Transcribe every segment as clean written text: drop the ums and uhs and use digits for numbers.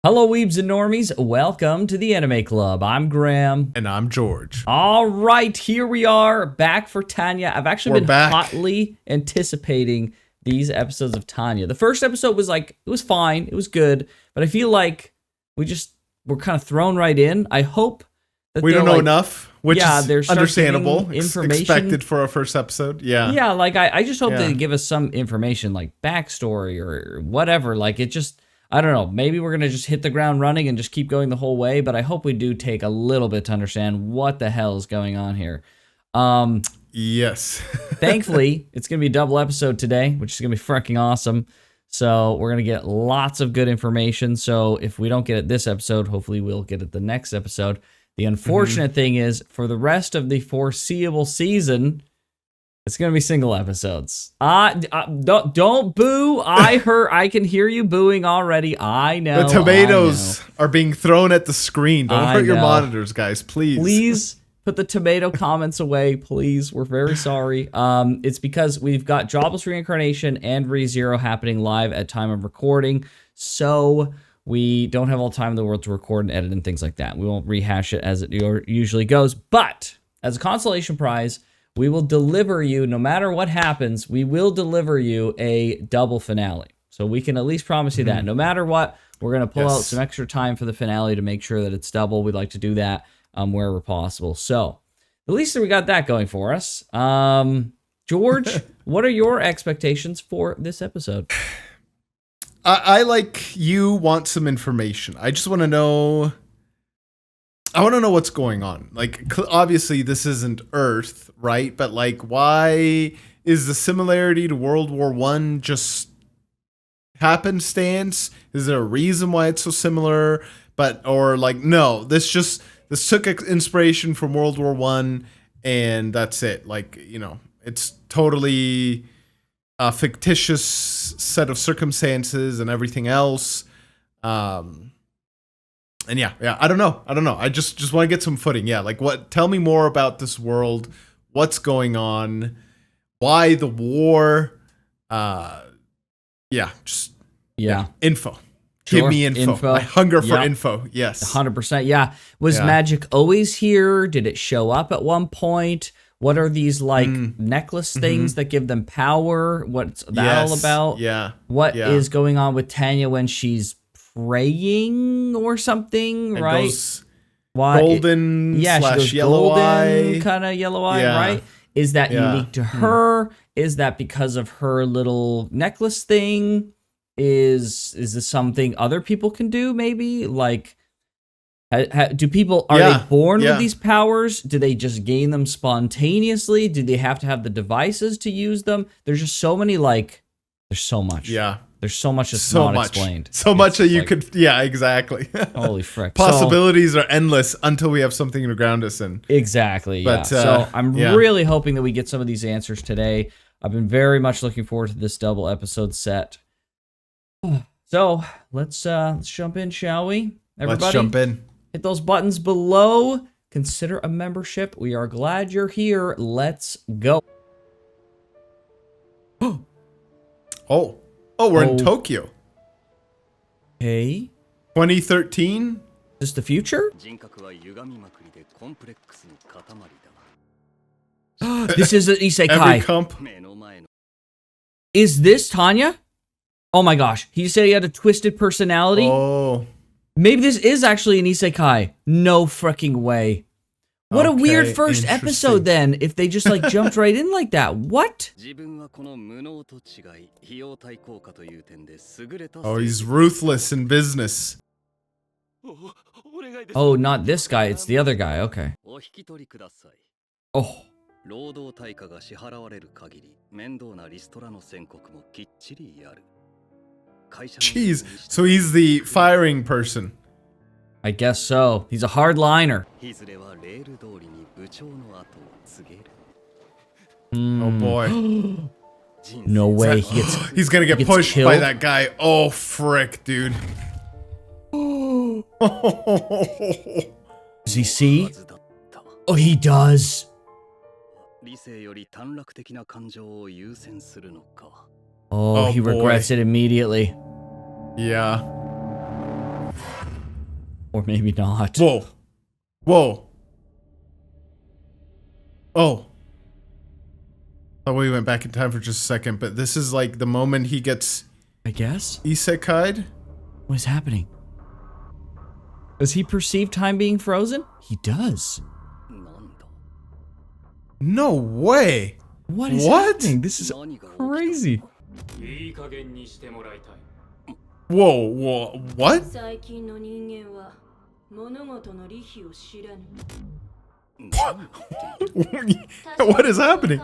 Hello, Weebs and Normies. Welcome to the Anime Club. I'm Graham. And I'm George. All right, here we are, back for Tanya. I've actually been hotly anticipating these episodes of Tanya. The first episode was it was fine, it was good, but I feel like we're kind of thrown right in. I hope that we don't know enough, which is understandable, information expected for our first episode. Yeah. Yeah, I just hope they give us some information, like backstory or whatever. I don't know, maybe we're going to just hit the ground running and just keep going the whole way, but I hope we do take a little bit to understand what the hell is going on here. Yes. Thankfully, it's going to be a double episode today, which is going to be freaking awesome. So we're going to get lots of good information. So if we don't get it this episode, hopefully we'll get it the next episode. The unfortunate thing is, for the rest of the foreseeable season, it's going to be single episodes. Don't boo. I can hear you booing already. I know. The tomatoes are being thrown at the screen. Don't hurt your monitors, guys, please. Please put the tomato comments away, please. We're very sorry. It's because we've got Jobless Reincarnation and ReZero happening live at time of recording. So we don't have all the time in the world to record and edit and things like that. We won't rehash it as it usually goes. But as a consolation prize, we will deliver you, no matter what happens, we will deliver you a double finale. So we can at least promise you that. No matter what, we're going to pull out some extra time for the finale to make sure that it's double. We'd like to do that wherever possible. So at least we got that going for us. George, what are your expectations for this episode? I like you want some information. I just want to know... I want to know what's going on. Obviously, this isn't Earth, right? But, why is the similarity to World War I just happenstance? Is there a reason why it's so similar? No, this took inspiration from World War I, and that's it. It's totally a fictitious set of circumstances and everything else. And yeah, I don't know. I just want to get some footing. Yeah, tell me more about this world. What's going on? Why the war? Info. Sure. Give me info. I hunger for info. Yes. 100%. Yeah. Was magic always here? Did it show up at one point? What are these necklace things that give them power? What's that all about? Yeah. What is going on with Tanya when she's praying or something, and right? Golden slash yellow eye. Kind of yellow eye, right? Is that unique to her? Is that because of her little necklace thing? Is this something other people can do, maybe? Do people, are they born with these powers? Do they just gain them spontaneously? Do they have to have the devices to use them? There's just so many, there's so much. Yeah. There's so much that's not explained. So much that you could... Yeah, exactly. Holy frick. Possibilities are endless until we have something to ground us in. Exactly, yeah. So I'm really hoping that we get some of these answers today. I've been very much looking forward to this double episode set. So let's jump in, shall we? Everybody, let's jump in. Hit those buttons below. Consider a membership. We are glad you're here. Let's go. Oh, we're in Tokyo. Hey. 2013? Is this the future? This is an isekai. Is this Tanya? Oh my gosh. He said he had a twisted personality? Oh. Maybe this is actually an isekai. No freaking way. What a weird first episode then, if they just jumped right in like that. What? Oh, he's ruthless in business. Oh, not this guy, it's the other guy, okay. Oh. Jeez, so he's the firing person. I guess so. He's a hardliner. Oh boy. No way. He's gonna get pushed by that guy. Oh frick, dude. Does he see? Oh, he does. Oh, he regrets it immediately. Yeah. Or maybe not. Whoa. Whoa. Oh. Oh, we went back in time for just a second, but this is like the moment he gets I guess? isekai'd. What is happening? Does he perceive time being frozen? He does. No way. What is What? happening? This is crazy. Whoa, whoa, what? What is happening?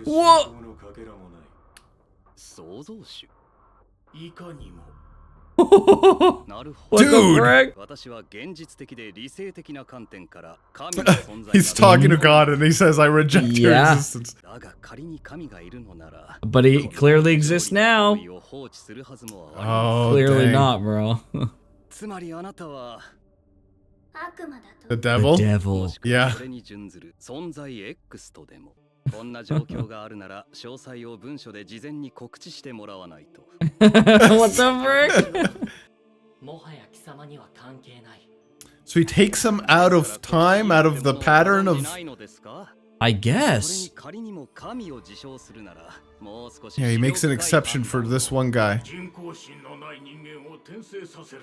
What? What Dude. the frick? He's talking to God and he says, I reject your Yeah. existence. But he clearly exists now. Oh, Clearly dang. not, bro. The devil? The devil. Yeah. こんな状況があるなら詳細を文書で事前に告知してもらわないと。 What the frick? もはや貴様には関係ない。 So he takes him out of time, out of the pattern of... ないのですか? I それ guess. に仮にも神を自称するならもう少し Yeah, he makes an exception for this one guy.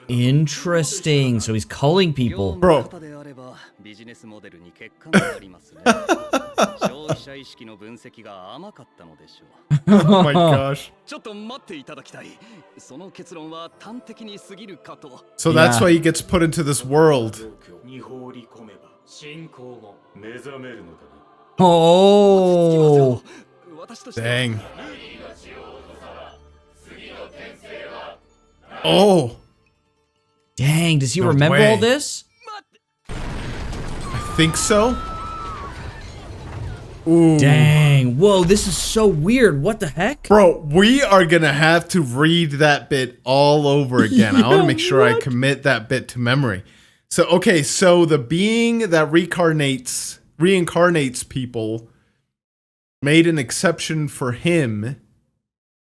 Interesting. So he's culling people. Bro. であればビジネスモデルに欠陥がありますね。消費者意識の分析が甘かったのでしょう。 Oh my gosh. ちょっと待っていただきたい。その結論は端的に過ぎるかと。 So that's why he gets put into this world. に放り込めば信仰も目覚めるのだな。 Oh. Dang. Oh. Dang, does he No remember way. all this? I think so. Ooh. Dang. Whoa, this is so weird. What the heck? Bro, we are gonna have to read that bit all over again. I want to make sure I commit that bit to memory. So, okay, so the being that reincarnates people made an exception for him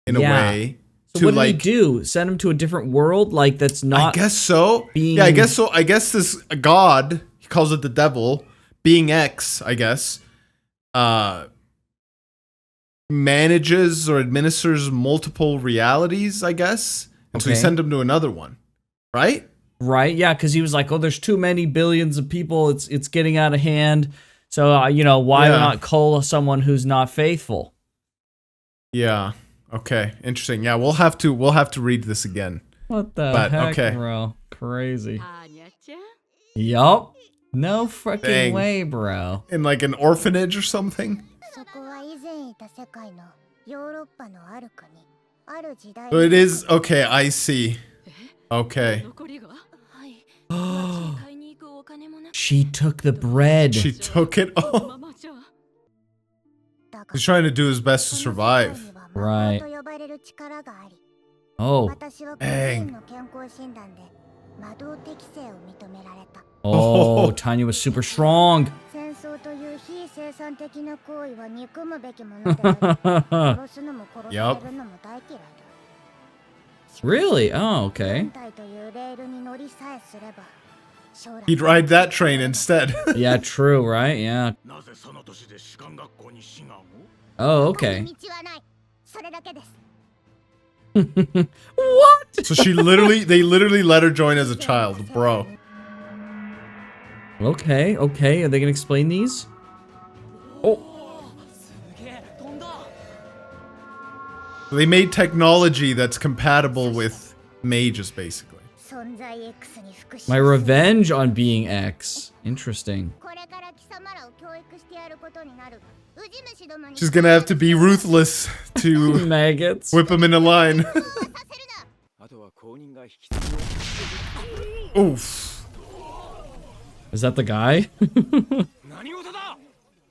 in a Yeah. way. So to what did like, he do? Send him to a different world? Like, that's I not... guess so. being- Yeah, I guess so. I guess this god, he calls it the devil, being X, I guess, manages or administers multiple realities, I guess. And so he Okay. sent him to another one, right? Right? Yeah, because he was like, oh, there's too many billions of people. It's getting out of hand. So, you know, why Yeah. not cull someone who's not faithful? Yeah. Okay. Interesting. Yeah, we'll have to read this again. What the But, heck, okay. bro? Crazy. Yup. No freaking Dang. way, bro. In like an orphanage or something. そこは以前いた世界のヨーロッパのある国、ある時代 So it is okay, I see. Okay. はい。町に買いに行くお金もなく She took the bread. She took it all. だが He's trying to do his best to この世界 survive. には Right. 魔法と呼ばれる力があり、 Oh. 私は個人の健康診断で魔導適性を認められた。 Oh, Tanya was super strong. 戦争という非生産的な行為は憎むべきものであり、殺すのも殺されるのも大嫌いだ。 Really? Oh, okay. 軍隊というレールに乗りさえすれば、将来 He'd ride that train instead. Yeah, true, right? Yeah. なぜその年で士官学校に志願を? Oh, 他 okay. に道はない。それだけです。 What? So they literally let her join as a child, bro. Okay, okay. Are they gonna explain these? Oh, They made technology that's compatible with mages, basically. 存在 X に復讐 my revenge on being X. Interesting. これから貴様らを教育してやることになる。ウジ虫どもに She's gonna have to be ruthless to Maggots. whip him in a line. させるな。あとは公認が引き Oof. Is that the guy? 何事だ?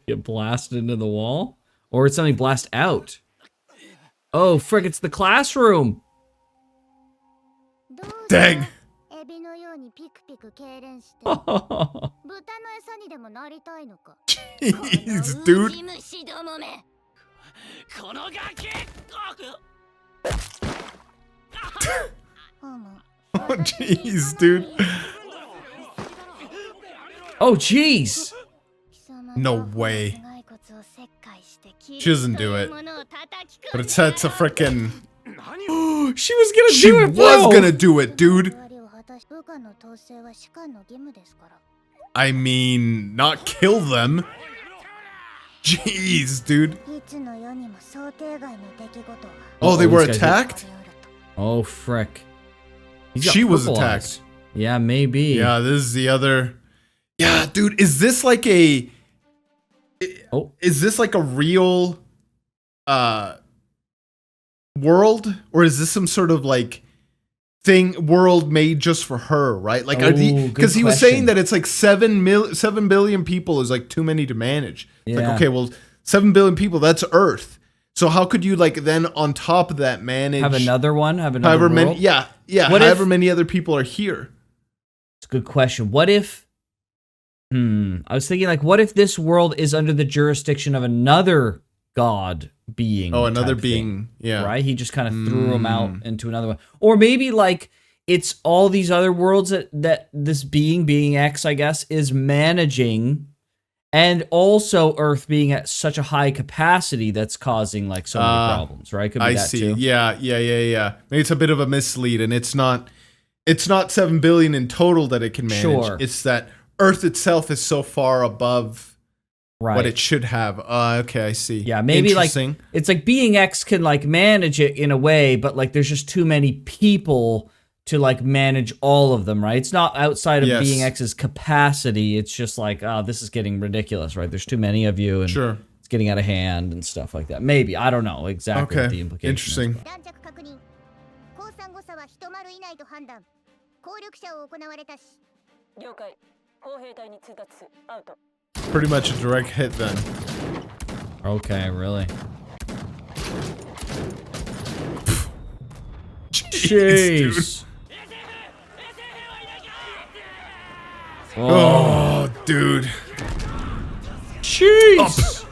Get blasted into the wall? Or it's something blast out? Oh, frick, it's the classroom. どうぞ Dang. エビのようにピクピク痙攣して豚の餌にでもなりたいのか。 Jeez, ウ dude. ジ虫どもめ。このガキ! ふむ。Jeez, dude. Oh, jeez. No way. She doesn't do it. But it's a freaking. She was gonna She do it, was bro. gonna do it, dude. I mean, not kill them. Jeez, dude. Oh, they Uh-oh, were these guys attacked? Oh, frick. He's got She was purple attacked. eyes. Yeah, maybe. Yeah, this is the other. Yeah, dude, is this like a. Oh. Is this like a real world? Or is this some sort of like world made just for her, right? Like, because he was saying that it's like 7 billion people is like too many to manage. It's like, okay, well, 7 billion people, that's Earth. So how could you like then on top of that manage Have another one? Have another however world? many? Yeah. What however if- many other people are here. It's a good question. What if... I was thinking, like, what if this world is under the jurisdiction of another god being? Oh, another type being. thing, Yeah. right? He just kind of threw him out into another one. Or maybe, like, it's all these other worlds that this being X, I guess, is managing... And also Earth being at such a high capacity that's causing like so many problems, right? Could be I that see. too. Yeah. Maybe it's a bit of a mislead, and it's not 7 billion in total that it can manage. Sure. It's that Earth itself is so far above Right. what it should have. Okay, I see. Yeah, maybe like Interesting. it's like being X can like manage it in a way, but like there's just too many people to like manage all of them, right? It's not outside of Yes. being X's capacity. It's just like, oh, this is getting ridiculous, right? There's too many of you, and Sure. it's getting out of hand and stuff like that. Maybe, I don't know exactly what the Okay. implication Interesting. is. 断着確認降参誤差は1丸以内と判断効力者を行われたし了解砲兵隊に通達アウト Pretty much a direct hit then. Okay, really? Jeez, dude. Jeez. Oh, dude. Jeez.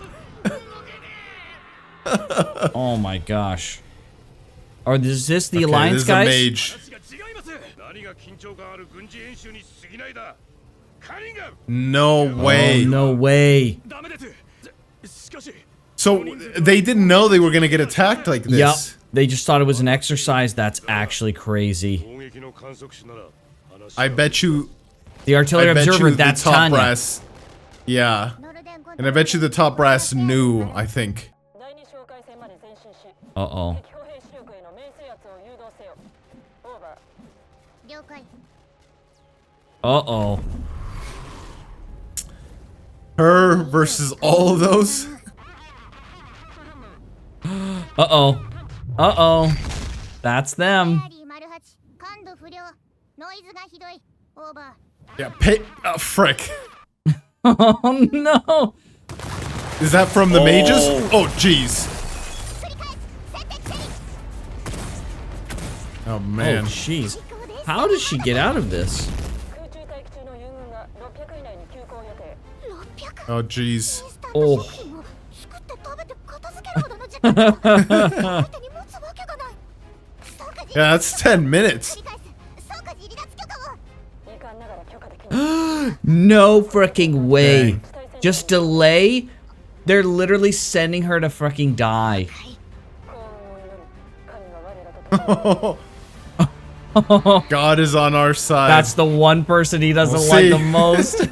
Oh my gosh. Or is this the Okay, Alliance this is a guys? mage. 何が緊張感ある軍事演習に過ぎないだカリンガム No way. Oh, no way. ダメですしかし So they didn't know they were gonna get attacked like this. Yep. They just thought it was an exercise. That's actually crazy. 攻撃の観測士なら話 I bet you. The artillery I bet observer, you the that's top Tanya. brass. Yeah, ノルデンコン and I bet you the top brass knew. I think. 第二哨戒線まで前進し Uh-oh. 敵歩兵主力への命制圧を誘導せよオーバー了解 Uh-oh. Her versus all of those. Uh-oh. Uh-oh. That's them. リー丸八感度不良ノイズがひどいオーバ Yeah, pay. Frick. Oh, no. Is that from the mages? Oh, jeez. ー繰り返す戦敵戦 Oh Oh, man. jeez. How ded she get out of this? 空中待機中の友軍が600以内に急行予定 600 Oh, jeez. スタント食品を作って食べて片付けるほどの時間相手に持つわけがない総括 Yeah, that's 10 minutes. 繰り返す総括離脱許可を遺憾ながら許可できない No freaking way. Dang. Just delay? They're literally sending her to freaking die. 幸運を祈る神は我らと共に God is on our side. That's the one person he doesn't We'll like see. the most.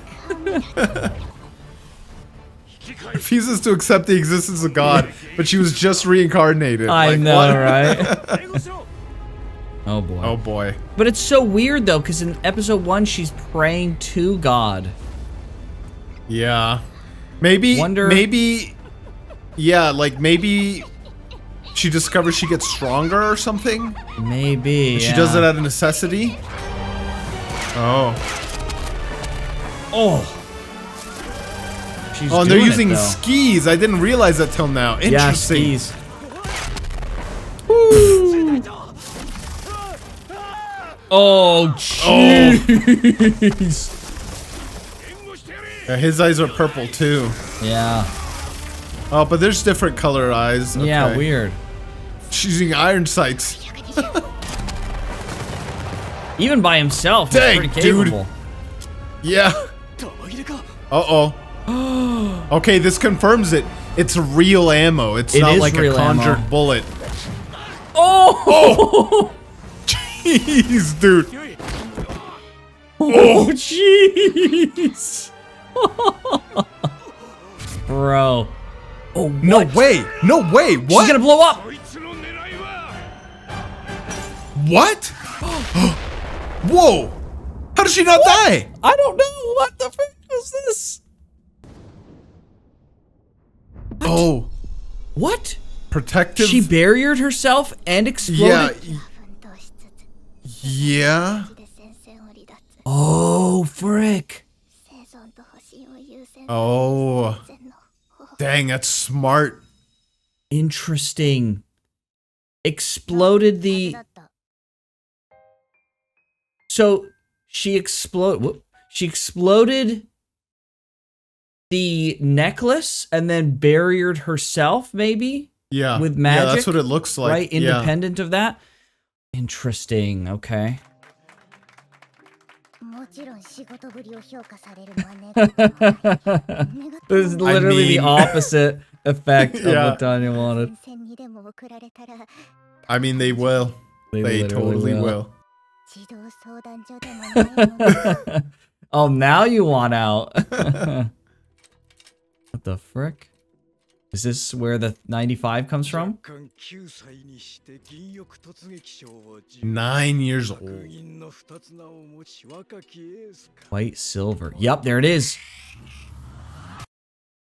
Refuses to accept the existence of God, but she was just reincarnated. I Like, know, what? right? 英語しろ Oh boy. Oh boy. But it's so weird though, because in episode 1 she's praying to God. Yeah. Maybe. Wonder- Maybe. Yeah, like maybe she discovers she gets stronger or something. Maybe. She does it out of necessity. Oh. Oh. She's Oh, and they're doing it, using though. skis. I didn't realize that till now. Yeah, Interesting. skis. Oh, jeez. 援護してやれ Yeah, his eyes are purple too. Yeah. Oh, but there's different color eyes. Yeah, Okay. weird. She's using iron sights. Even by himself, Dang, he's pretty capable. Yeah. Uh-oh. Okay, this confirms it. It's real ammo. It's It not is like a real conjured ammo. bullet. Oh! Jeez, dude. Oh, jeez. Bro. Oh, No what? way. No way. What? She's gonna blow up. What? Whoa. How did she not die? I don't know. What the frick was this? Oh. What? Protective. She barriered herself and exploded? Yeah. 分としつつ Yeah. で戦線を離脱 Oh, frick. 生存と保身を優先 Oh. 戦の方法 Dang, that's smart. Interesting. Exploded だ the... った So, she exploded the necklace and then barriered herself, maybe? Yeah. With Yeah, magic, that's what it looks like. Right? Yeah. Independent of that? Interesting. Okay. もちろん仕事ぶりを評価されるのは願っても願って This is も literally the mean- opposite effect of Yeah. what Tanya wanted. 戦線にでも送られたら I mean, they will. They literally totally will. 児童相談所でもないもの Oh, now you want out. What the frick? Is this where the 95 comes from? 9歳にして銀翼突撃賞を受 9 years 白 old. 銀の二つ名を持ち若きエースか White silver. Yep, there it is.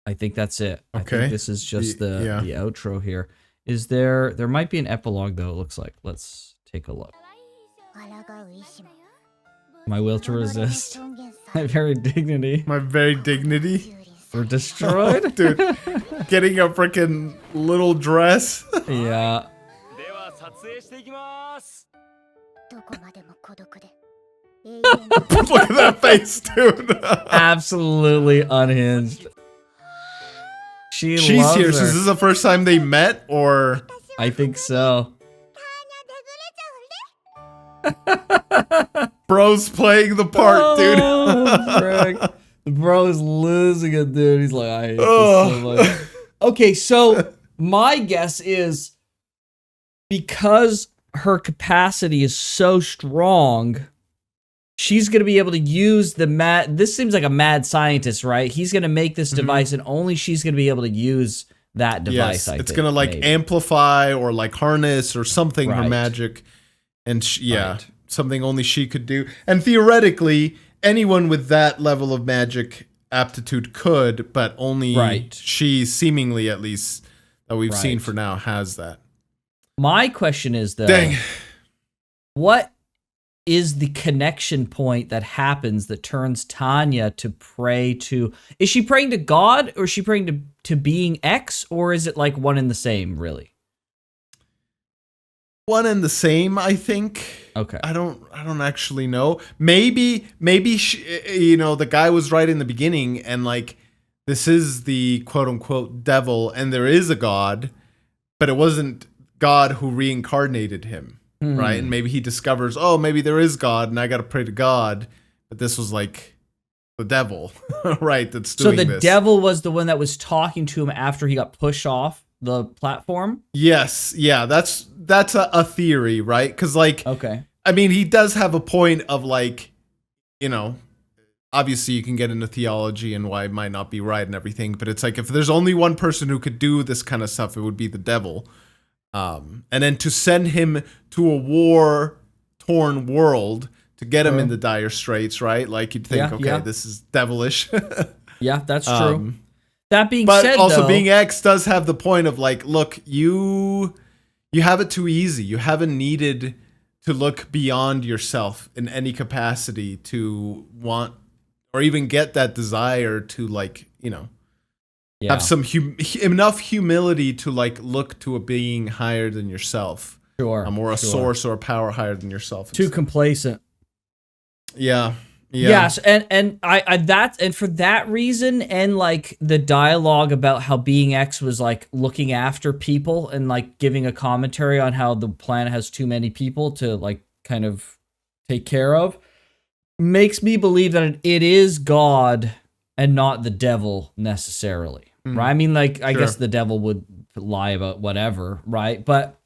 I think that's it. I Okay. think this is just The- yeah. the outro here. Is there might be an epilogue though, it looks like. Let's take a look. 抗う意志も My will to 己の resist. 尊厳さ My very dignity. My very dignity. 蹂躙さ We're destroyed? Dude, getting a freaking little dress. Yeah. では撮影していきますどこまでも孤独で永遠 Look at that face, dude. Absolutely unhinged. She She's loves here. So her. is this the first time they met, or I think so. bro's playing the part, dude? Oh, frick. The bro is losing it, dude. He's like, I hate this so Oh. much. Okay, so my guess is because her capacity is so strong, she's going to be able to use the mad. This seems like a mad scientist, right? He's going to make this device, and only she's going to be able to use that device. Yes, I it's think, gonna like maybe. amplify or like harness or something her Right. magic, and yeah, Right. something only she could do. And theoretically, anyone with that level of magic aptitude could, but only Right. she, seemingly at least that we've seen Right. for now, has that. My question is though, Dang. what is the connection point that happens that turns Tanya to pray to? Is she praying to God, or is she praying to being X, or is it like one and the same, really? One and the same, I think. Okay. I don't actually know. Maybe she, the guy was right in the beginning, and like this is the quote unquote devil, and there is a God, but it wasn't God who reincarnated him, right? And maybe he discovers, oh, maybe there is God, and I got to pray to God, but this was like the devil, right? That's So doing the this. devil was the one that was talking to him after he got pushed off the platform? Yes, yeah, that's a theory, right? Because like. Okay. I mean, he does have a point of like, obviously you can get into theology and why it might not be right and everything, but it's like if there's only one person who could do this kind of stuff, it would be the devil. And then to send him to a war-torn world to get him into dire straits, right? Like you'd think, Yeah, okay, yeah. this is devilish. Yeah, that's true. That being But said, also though, being X does have the point of like, look, you have it too easy. You haven't needed to look beyond yourself in any capacity to want or even get that desire to like, yeah. have some enough humility to like look to a being higher than yourself, Sure. or a sure. source or a power higher than yourself. Too complacent. Yeah. Yes, and I that, and for that reason, and like the dialogue about how Being X was like looking after people and like giving a commentary on how the planet has too many people to like kind of take care of, makes me believe that it is God and not the devil necessarily, right? I mean, like, I guess the devil would lie about whatever, right? But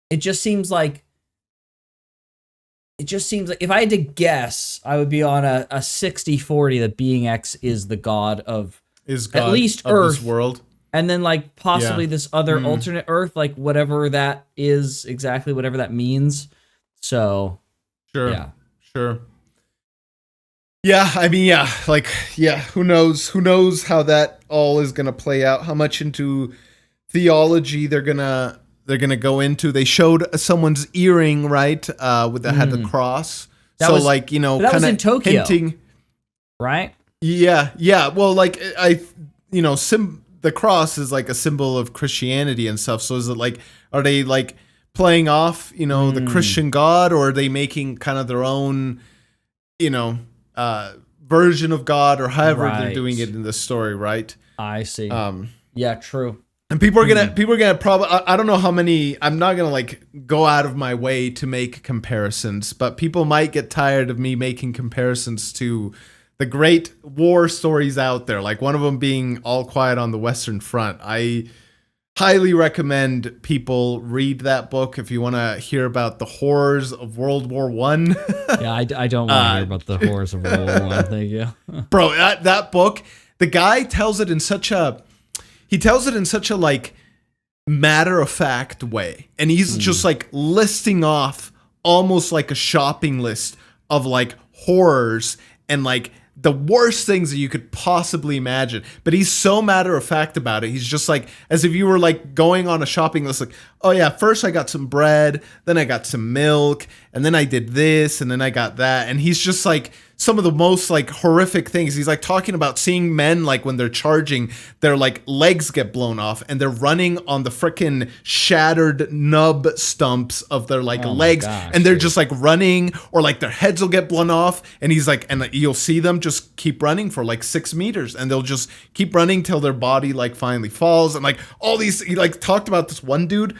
it just seems like if I had to guess, I would be on a 60-40 that Being X is the god of at least of Earth, this world. and then like possibly this other alternate Earth, like whatever that is, exactly whatever that means. So Sure. Yeah, I mean, who knows how that all is gonna play out, how much into theology they're gonna go into. They showed someone's earring, right, with that had the cross. That was kind was in of Tokyo, hinting, right? Yeah. Well, like the cross is like a symbol of Christianity and stuff. So is it like, are they like playing off, the Christian God, or are they making kind of their own, version of God, or however they're doing it in the story, right? I see. Yeah, true. And people are gonna probably, I don't know how many, I'm not gonna like go out of my way to make comparisons, but people might get tired of me making comparisons to the great war stories out there, like one of them being All Quiet on the Western Front. I highly recommend people read that book if you want to hear about the horrors of World War One. Yeah, I don't want to hear about the horrors of World War One. Thank you, bro. That book, the guy tells it in such a like matter of fact way, and he's just like listing off almost like a shopping list of like horrors and like the worst things that you could possibly imagine. But he's so matter of fact about it. He's just like, as if you were like going on a shopping list, like, oh yeah, first I got some bread, then I got some milk, and then I did this, and then I got that. And he's just like some of the most like horrific things. He's like talking about seeing men, like when they're charging, their like legs get blown off and they're running on the freaking shattered nub stumps of their like legs. And they're just like running, or like their heads will get blown off. And he's like, and you'll see them just keep running for like 6 meters, and they'll just keep running till their body like finally falls. And like all these, he like talked about this one dude.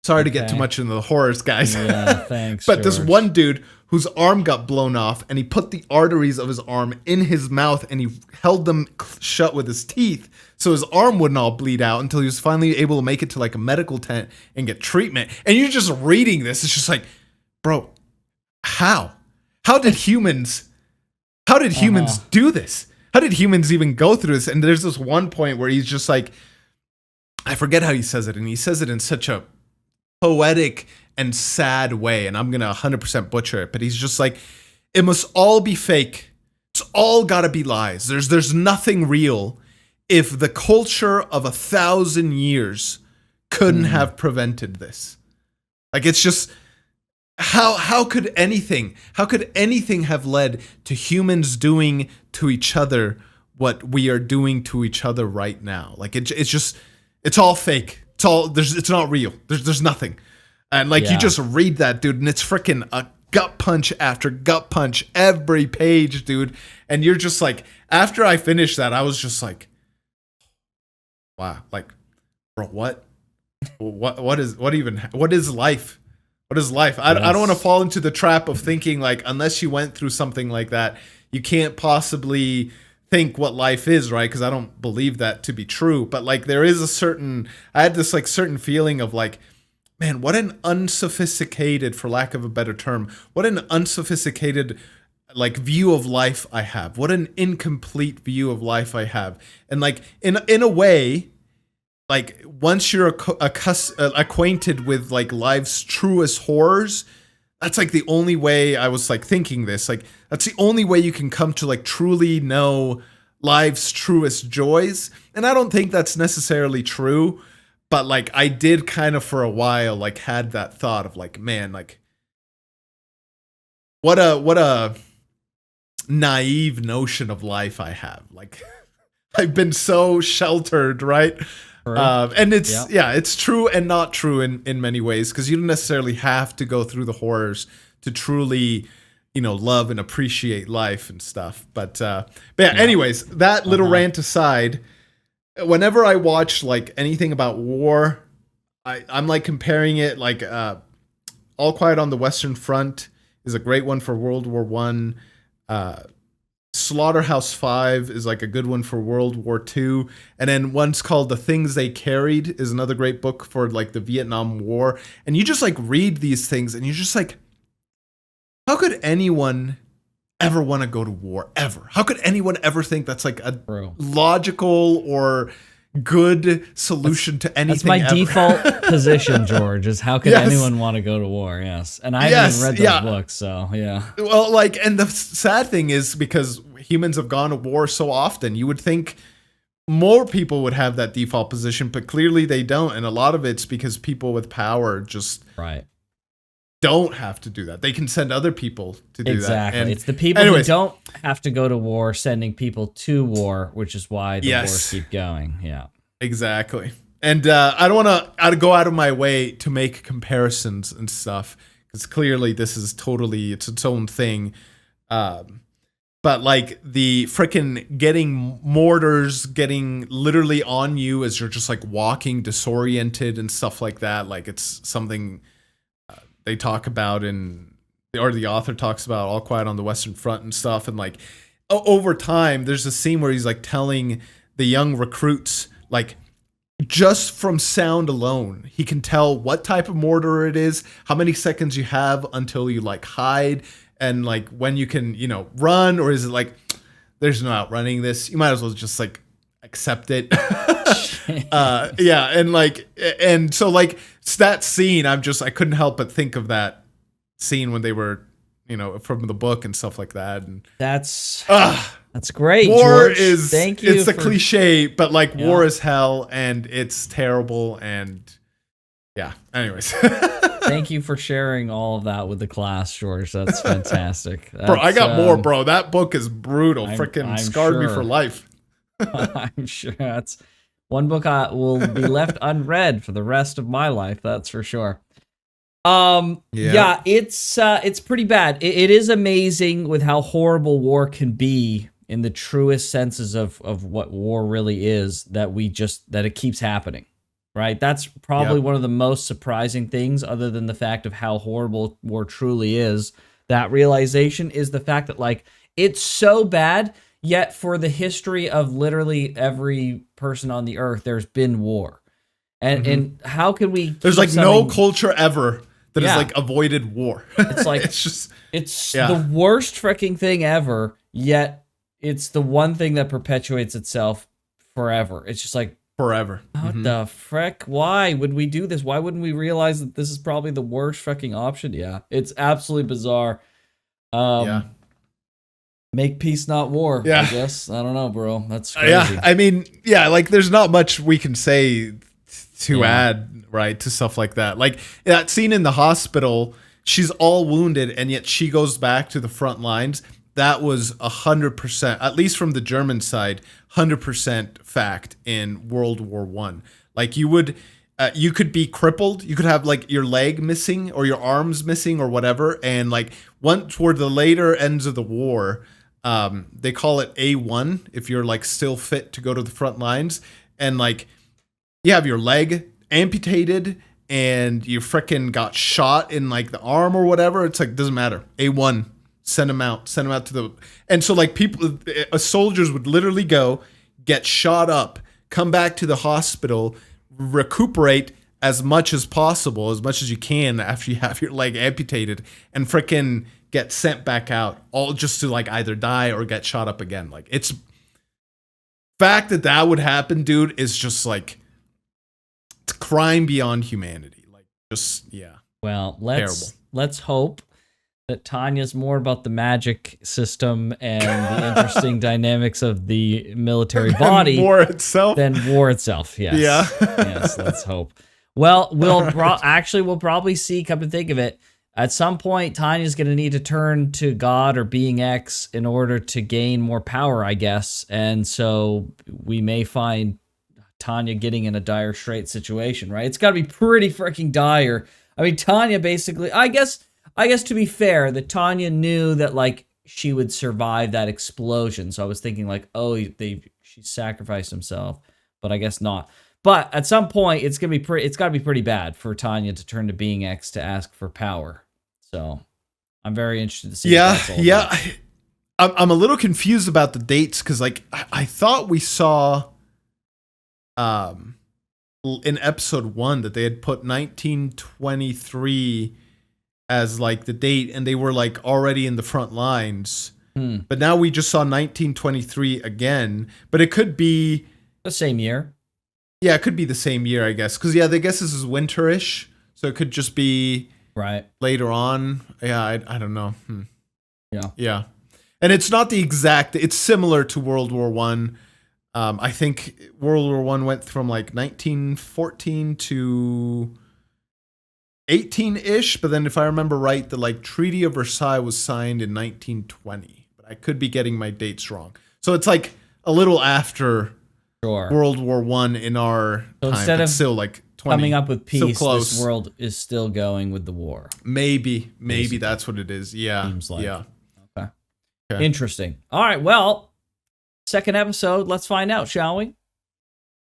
Sorry to get too much into the horrors, guys. Yeah, thanks. But this one dude whose arm got blown off, and he put the arteries of his arm in his mouth, and he held them shut with his teeth so his arm wouldn't all bleed out, until he was finally able to make it to like a medical tent and get treatment. And you're just reading this, it's just like, bro, how did humans do this? How did humans even go through this? And there's this one point where he's just like, I forget how he says it, and he says it in such a poetic and sad way, and I'm gonna 100% butcher it, but he's just like, it must all be fake. It's all gotta be lies. There's nothing real. If the culture of 1,000 years couldn't have prevented this, like, it's just, how could anything have led to humans doing to each other what we are doing to each other right now? Like, it's all fake. It's not real. There's nothing. And like, you just read that, dude, and it's freaking a gut punch after gut punch every page, dude. And you're just like, after I finished that, I was just like, wow, like, bro, what is life? What is life? I don't want to fall into the trap of thinking like, unless you went through something like that, you can't possibly think what life is, right? Because I don't believe that to be true. But like, there is I had this like certain feeling of like, man, what an unsophisticated, for lack of a better term, what an unsophisticated like view of life I have. What an incomplete view of life I have. And like, in a way, like, once you're acquainted with like life's truest horrors, that's like the only way. I was like thinking this, like, that's the only way you can come to like truly know life's truest joys. And I don't think that's necessarily true, but like, I did kind of for a while like had that thought of like, man, like, what a naive notion of life I have. Like, I've been so sheltered, right? And it's true and not true in many ways, because you don't necessarily have to go through the horrors to truly, love and appreciate life and stuff. But anyways, that little rant aside, whenever I watch like anything about war, I'm like comparing it like All Quiet on the Western Front is a great one for World War One. Slaughterhouse 5 is like a good one for World War II. And then one's called The Things They Carried is another great book for like the Vietnam War. And you just like read these things and you're just like, how could anyone ever want to go to war ever? How could anyone ever think that's like a logical or good solution to anything? That's my ever? default position, George, is how could anyone want to go to war? Yes. And I haven't even read those books, so yeah. Well, like, and the sad thing is because humans have gone to war so often, you would think more people would have that default position, but clearly they don't. And a lot of it's because people with power just don't have to do that. They can send other people to do that. Exactly. And it's the people who don't have to go to war sending people to war, which is why the wars keep going. Yeah. Exactly. And I don't want to go out of my way to make comparisons and stuff, because clearly this is totally its own thing. But like the freaking getting mortars getting literally on you as you're just like walking disoriented and stuff like that. Like it's something they talk about or the author talks about All Quiet on the Western Front and stuff. And like over time, there's a scene where he's like telling the young recruits, like, just from sound alone, he can tell what type of mortar it is, how many seconds you have until you like hide, and like when you can, run, or is it like there's no outrunning this? You might as well just like accept it. And so like it's that scene, I couldn't help but think of that scene when they were, from the book and stuff like that. And that's great. War George. It's a cliche, but like war is hell and it's terrible. And yeah, anyways. Thank you for sharing all of that with the class, George. That's fantastic. Bro, I got more, bro. That book is brutal. Freaking scarred me for life. I'm sure that's one book I will be left unread for the rest of my life. That's for sure. It's pretty bad. It is amazing with how horrible war can be in the truest senses of what war really is, that it keeps happening, right? That's probably one of the most surprising things, other than the fact of how horrible war truly is. That realization is the fact that like it's so bad, yet for the history of literally every person on the earth, there's been war. And how can we? There's like no culture ever that has like avoided war. It's like it's the worst freaking thing ever, yet it's the one thing that perpetuates itself forever. It's just like forever. What the frick? Why would we do this? Why wouldn't we realize that this is probably the worst freaking option? Yeah, it's absolutely bizarre. Make peace, not war. I guess. I don't know, bro. That's crazy. Yeah, I mean, like there's not much we can say to add, right, to stuff like that. Like that scene in the hospital, she's all wounded, and yet she goes back to the front lines. That was 100%, at least from the German side, 100% fact in World War One. Like you could be crippled, you could have like your leg missing or your arms missing or whatever, and like toward the later ends of the war, they call it A1 if you're like still fit to go to the front lines, and like you have your leg amputated and you frickin' got shot in like the arm or whatever. It's like, doesn't matter. A1, send them out to the, and so like soldiers would literally go get shot up, come back to the hospital, recuperate as much as possible, as much as you can after you have your leg amputated, and frickin' get sent back out, all just to like either die or get shot up again. Like it's fact that would happen, dude, is just like, it's crime beyond humanity. Like just, Well, let's hope that Tanya's more about the magic system and the interesting dynamics of the military body than war itself. Yes. Yeah. Yes, let's hope. Well, we'll probably see, come to think of it, at some point Tanya's going to need to turn to God or Being X in order to gain more power, I guess. And so we may find Tanya getting in a dire straight situation, right? It's got to be pretty freaking dire. I mean, Tanya basically, I guess to be fair, that Tanya knew that like she would survive that explosion. So I was thinking like, oh, she sacrificed himself, but I guess not. But at some point, it's got to be pretty bad for Tanya to turn to Being X to ask for power. So I'm very interested to see. Yeah, what that's all yeah. about. I'm a little confused about the dates because, like, I thought we saw, in episode 1 that they had put 1923 as like the date, and they were like already in the front lines. But now we just saw 1923 again. But it could be The same year. Yeah, it could be the same year, I guess. Because, yeah, I guess this is winterish. So it could just be Right. later on. Yeah, I don't know. Yeah. Yeah. And it's not the exact, it's similar to World War One. I think World War One went from like 1914 to 18-ish. But then if I remember right, the like Treaty of Versailles was signed in 1920. But I could be getting my dates wrong. So it's like a little after Sure. World War One in our So time. instead But of still like 20. Coming up with Still peace, close. this world is still going with the war. Maybe Basically. that's what it is. Yeah. Seems like. Yeah. Okay. Okay. Interesting. All right. Well, second episode. Let's find out, shall we?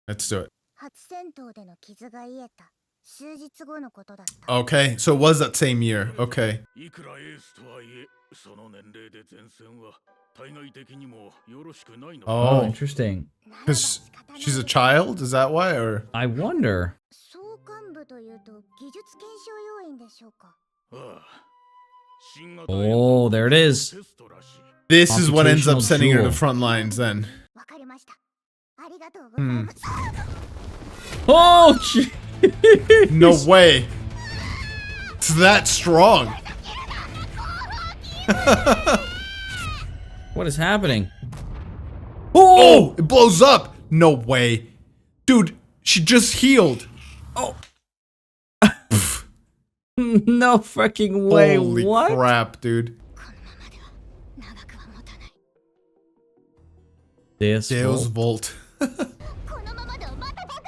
Let's do it. 初戦闘での傷が癒えた数日後のことだった。 Okay. So it was that same year. Okay. いくらエースとはいえ、その年齢で前線は対外的にもよろしくないの。Oh, Oh. interesting. Because she's a child? Is that why? Or I wonder. 総幹部というと技術検証要員でしょうか。ああ新型 Oh, there it is. テストらしい。 this is what ends up Computational sending her to jewel. the front lines then. わかりました。ありがとうございます。 Oh, jeez. No way. It's that strong. What is happening? Oh, it blows up. No way. Dude, she just healed. No freaking way. Holy What? crap, dude. このままでは長くは持たない。 This Deus will- Volt. このままではまた爆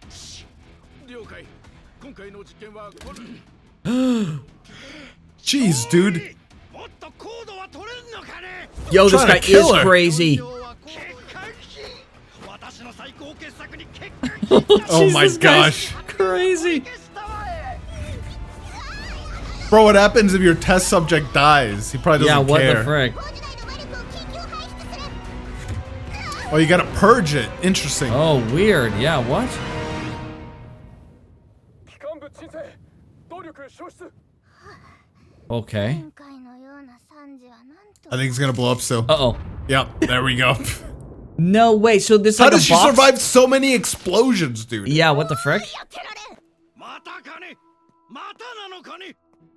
発する。了解。今回の実験はこれ。 Jeez, dude. もっと高度は取れんのかね。 Yo, this Trying guy to kill is her. crazy. 結果金。私の最高傑作に結 Oh my This guy's gosh. Crazy. 果したわい。 Bro, what happens if your test subject dies? He probably Yeah, doesn't what care. the frick? 工事内の魔力を緊急排出する。 Oh, you gotta purge it. Interesting. Oh, weird. Yeah, what? 機関部鎮静動力消失 Okay. 今回のような惨事はなんと。 I think it's gonna blow up still. Uh-oh. Yep, there we go. No way. So this How like does a she box? survive so many explosions, dude? Yeah, what the frick? やってられん。またかね。またなのかね。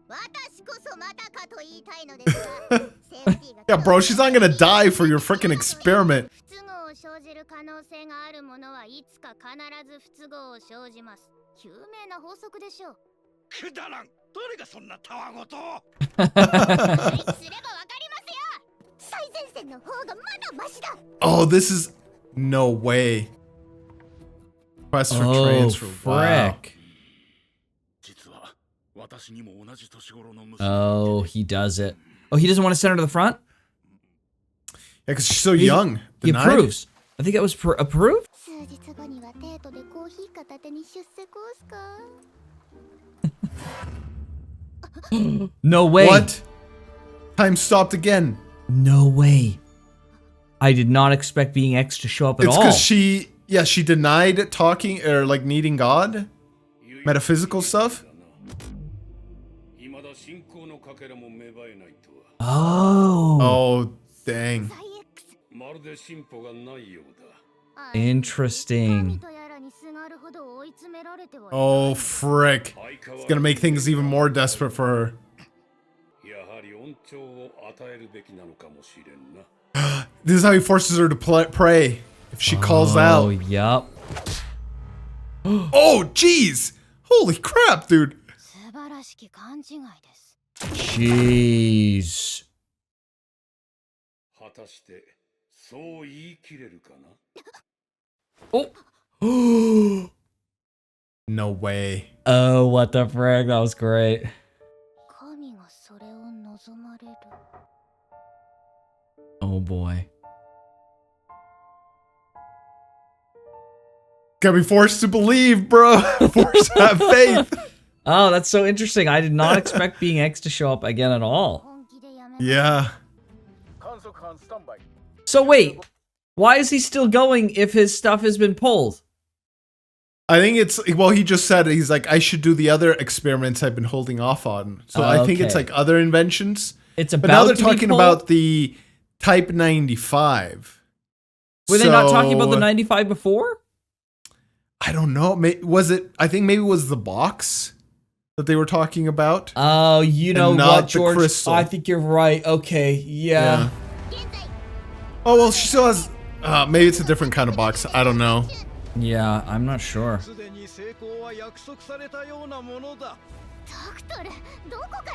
私こそまたかと言いたいのですが、セーフティーが Yeah, bro, she's not gonna die for your freaking experiment. 不都合を生じる可能性があるものはいつか必ず不都合を生じます。有名な法則でしょう。くだらん。誰がそんなたわごとを。すればわかりますよ。最前線の方がまだマシだ。 Oh, this is no way. Quest for Oh, transfer. Wow. frick. 実は私にも同じ年頃の娘。 Oh, he does it. Oh, he doesn't want to send her to the front? Yeah, because she's so young. He Denied? approves. I think that was approved? 数日後にはデートでコーヒー片手に出世コースか。 No way. What? Time stopped again. No way. I did not expect being X to show up at It's all. because she denied talking or like needing God, metaphysical stuff. 未だ信仰のかけらも芽生えないとは。 Oh. Oh, dang. サイ X。まるで進歩がないようだ。 Interesting. 神とやらにすがるほど追い詰められてはいない。 Oh, frick. 相変わ It's gonna make things even more desperate for her. やはり恩寵を与えるべきなのかもしれんな。 This is how he forces her to pray. If she calls Oh, out. yup. Oh, jeez. Holy crap, dude. 素晴らしき勘違いです。 Jeez. 果たしてそう言い切れるかな。 Oh. No way. Oh, what the frick? That was great. 神がそれを望まれる。 Oh, boy. Gotta be forced to believe, bro. Forced to have faith. Oh, that's so interesting. I did not expect Being X to show up again at all. 本気でやめ Yeah. 観測班スタンバイ So wait, why is he still going if his stuff has been pulled? I think it's, well, he just said, he's like, I should do the other experiments I've been holding off on. So I think it's Okay. like other inventions. It's But now about they're to be talking pulled? about the Type 95. Were they not talking about the So, 95 before? I don't know. Was it, I think maybe it was the box that they were talking about. Oh, you know And not what, the George? crystal. I think you're right. Okay, yeah. Oh, well, she still has, maybe it's a different kind of box. I don't know. Yeah, I'm not sure. すでに成功は約束されたようなものだ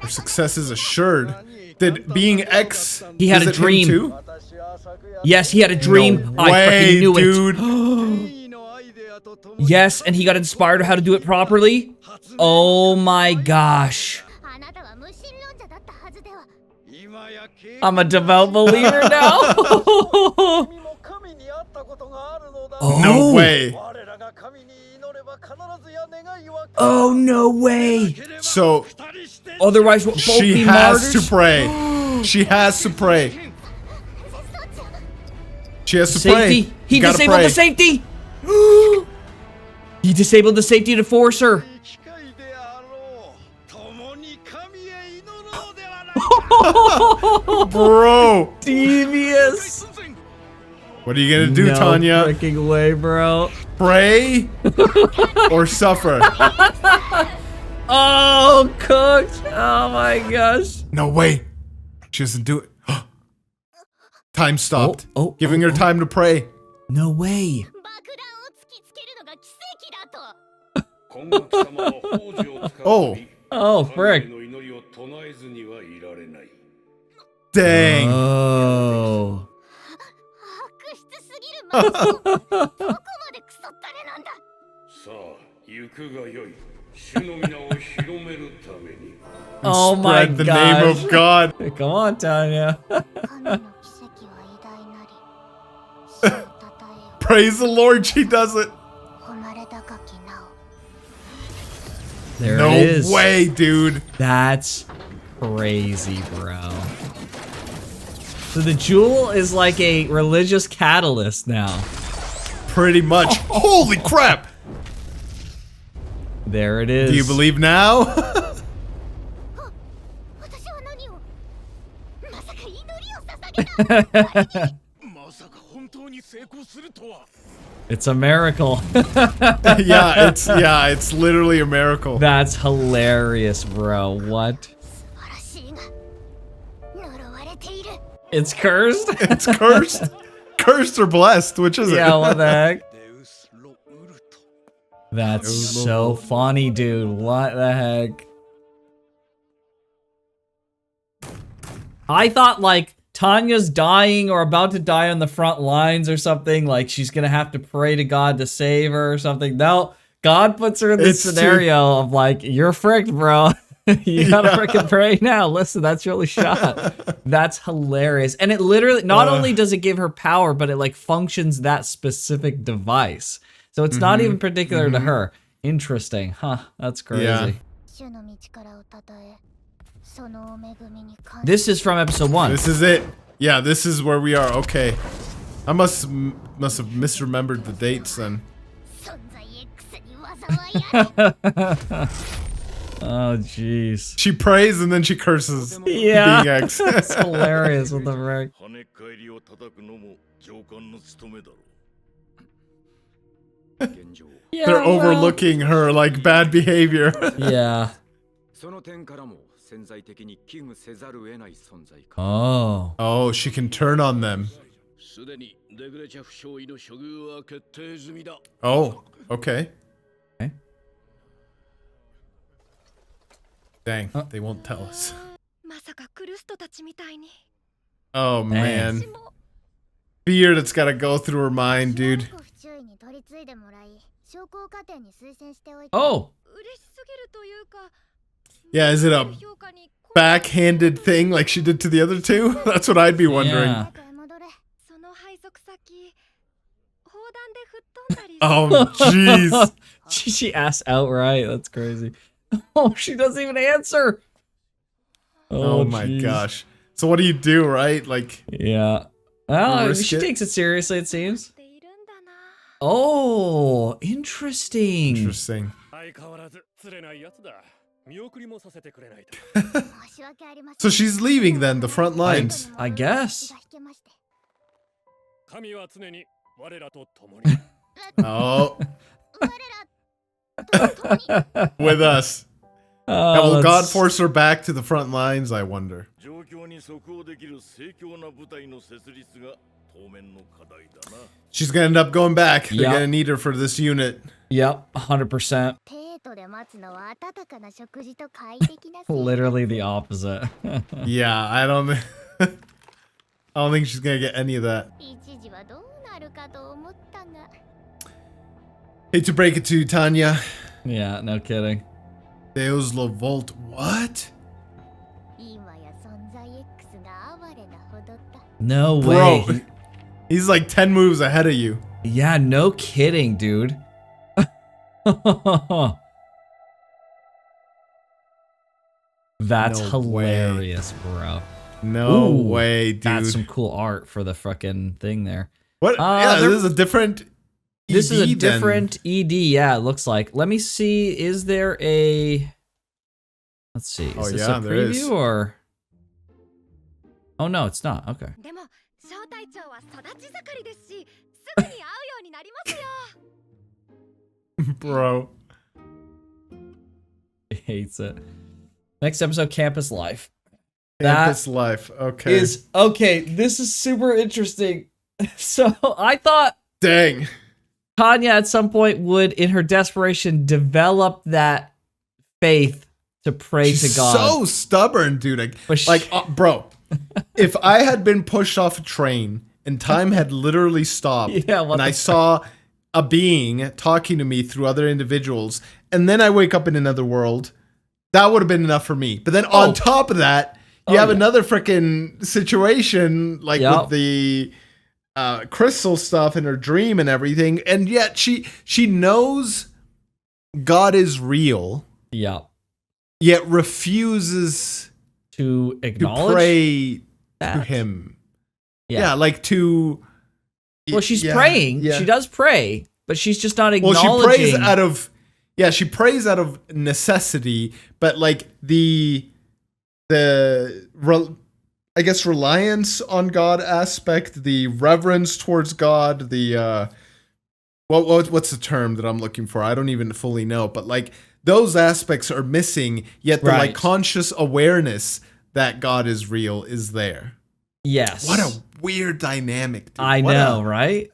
Her success is assured. Did Being X He had a visit him dream. too? 私は昨夜 Yes, he had a dream. No I way, freaking knew dude. 権威のアイデアとともに Yes, and he got inspired on how to do it properly. Oh my gosh. あなたは無神論者だったはずでは 今や経 I'm a devout believer now. 君も神に会ったことがあるのだ No Oh. way. 我らが神に祈れば必ずや願いは Oh, no way. So Otherwise, we'll both she be has to martyrs. pray. She has to pray. She has to Safety. pray. He You gotta disabled pray. the safety. He disabled the safety to force her. 機会であろう共に神へ祈ろうではないか Bro, Devious. what are you gonna do, No Tanya? freaking way, bro. Pray or suffer? Oh, cooked. Oh my gosh. No way. She doesn't do it. Time stopped. Oh, Giving her time to pray. No way. 爆弾を突きつけるのが奇跡だと 今学様は宝珠を使う Oh. Oh, 神 frick. の祈りを唱えずにはいられない Dang. Oh. 悪質すぎるマンションどこまでクソったれなんださあ行くがよい主の皆を広めるために Oh my Spread the name gosh. of God. Come on, Tanya. 神の奇跡は偉大なり主をたたえよ Praise the Lord, she does it. 誉れ高きなお There No it is. way, dude. That's crazy, bro. So the jewel is like a religious catalyst now. Pretty much. Holy crap. There it is. Do you believe now? 私は何をまさか祈りを捧げたまさか本当に成功するとは It's a miracle. yeah, it's literally a miracle. That's hilarious, bro. What? 素晴らしいが呪われている It's cursed? It's cursed. Cursed or blessed, which is Yeah, it? what the heck? デウスロウルト That's so funny, dude. What the heck? I thought like Tanya's dying or about to die on the front lines or something. Like she's gonna have to pray to God to save her or something. No, God puts her in this It's scenario of like, you're fricked, bro. You gotta Yeah. freaking pray now. Listen, that's your only shot. That's hilarious. And it literally, not only does it give her power, but it like functions that specific device. So it's not even particular to her. Interesting. Huh. That's crazy. Yeah. 主の道からをたたえそのお恵みに感謝 This is from episode 1. This is it. Yeah, this is where we are. Okay. I must have misremembered the dates then. 存在 X に災いあり Oh, jeez. She prays and then she curses Yeah. Being X. That's hilarious. What the frick? 跳ね返りを叩くのも上官の務めだろう現状 Yeah, They're well, overlooking her like bad behavior. Yeah. その点からも潜在的に危惧せざるを得ない存在か Oh. Oh, she can turn on them. すでにデグレチャフ少尉の処遇は決定済みだ Oh, okay. Okay. Dang, they won't tell us. まさかクルストたちみたいに Oh man. 私も Fear that's gotta go through her mind, dude. 不注意に取り継いでもらい商工課程に推薦しておいて Oh. 嬉しすぎるというか Yeah, is it a 評価に backhanded thing like she did to the other two? That's what I'd be wondering. Yeah. 早く戻れその配属先砲弾で吹っ飛んだり Oh, jeez. she asked outright. That's crazy. Oh, she doesn't even answer. Oh my jeez. gosh. So what do you do, right? Like, Yeah. Well, risk she it? takes it seriously, it seems. ているんだな。 Oh, interesting. interesting. 相変わらず釣れないやつだ。見送りもさせてくれないと。申し訳ありません。 So she's leaving then, the front lines. I guess. 気が引けまして。神は常に我らと共に。 Oh, 我らと共に with us. Now, Oh, will God that's- force her back to the front lines, I wonder? 状況に即応できる盛況な部隊の設立が当面の課題だな。 She's gonna end up going back. They're Yeah. gonna need her for this unit. Yep, 100%. テートで待つのは温かな食事と快適な生活 Literally the opposite. Yeah, I don't think she's gonna get any of that. 一時はどうなるかと思ったが Hate to break it to you, Tanya. Yeah, no kidding. Deus lo Volt. What? 今や存在 X が哀れなほどだ No Bro, way. he's like 10 moves ahead of you. Yeah, no kidding, dude. That's No way. hilarious, bro. No Ooh, way, dude. That's some cool art for the frickin' thing there. What? Yeah, there- this is a different. This is a ED then. different ED, yeah, it looks like. Let me see, is there a... Let's see, is Oh, this yeah, a there is. preview or... Oh, no, it's not. Okay. でも小隊長は育ち盛りですし、すぐに会うようになりますよ。 Bro. He hates it. Next episode, Campus Life. That Campus life. Okay. is... Okay, this is super interesting. So, I thought Dang. Tanya at some point would, in her desperation, develop that faith to pray She's to God. so stubborn, dude. But she- Like, bro, if I had been pushed off a train and time had literally stopped, Yeah, what and the I saw a being talking to me through other individuals, and then I wake up in another world, that would have been enough for me. But then Oh. on top of that, you Oh, have yeah. another freaking situation, like Yup. with the crystal stuff in her dream and everything, and yet she knows God is real, Yeah. yet refuses To to acknowledge pray to that. him. Yeah. Yeah, like to. Well, she's yeah, praying. yeah. She does pray, but she's just not Well, acknowledging. she prays out of. Yeah, she prays out of necessity, but like I guess reliance on God aspect, the reverence towards God, the what's the term that I'm looking for? I don't even fully know, but like those aspects are missing, yet the Right. like conscious awareness that God is real is there. Yes. What a weird dynamic, dude. I What know, a- right?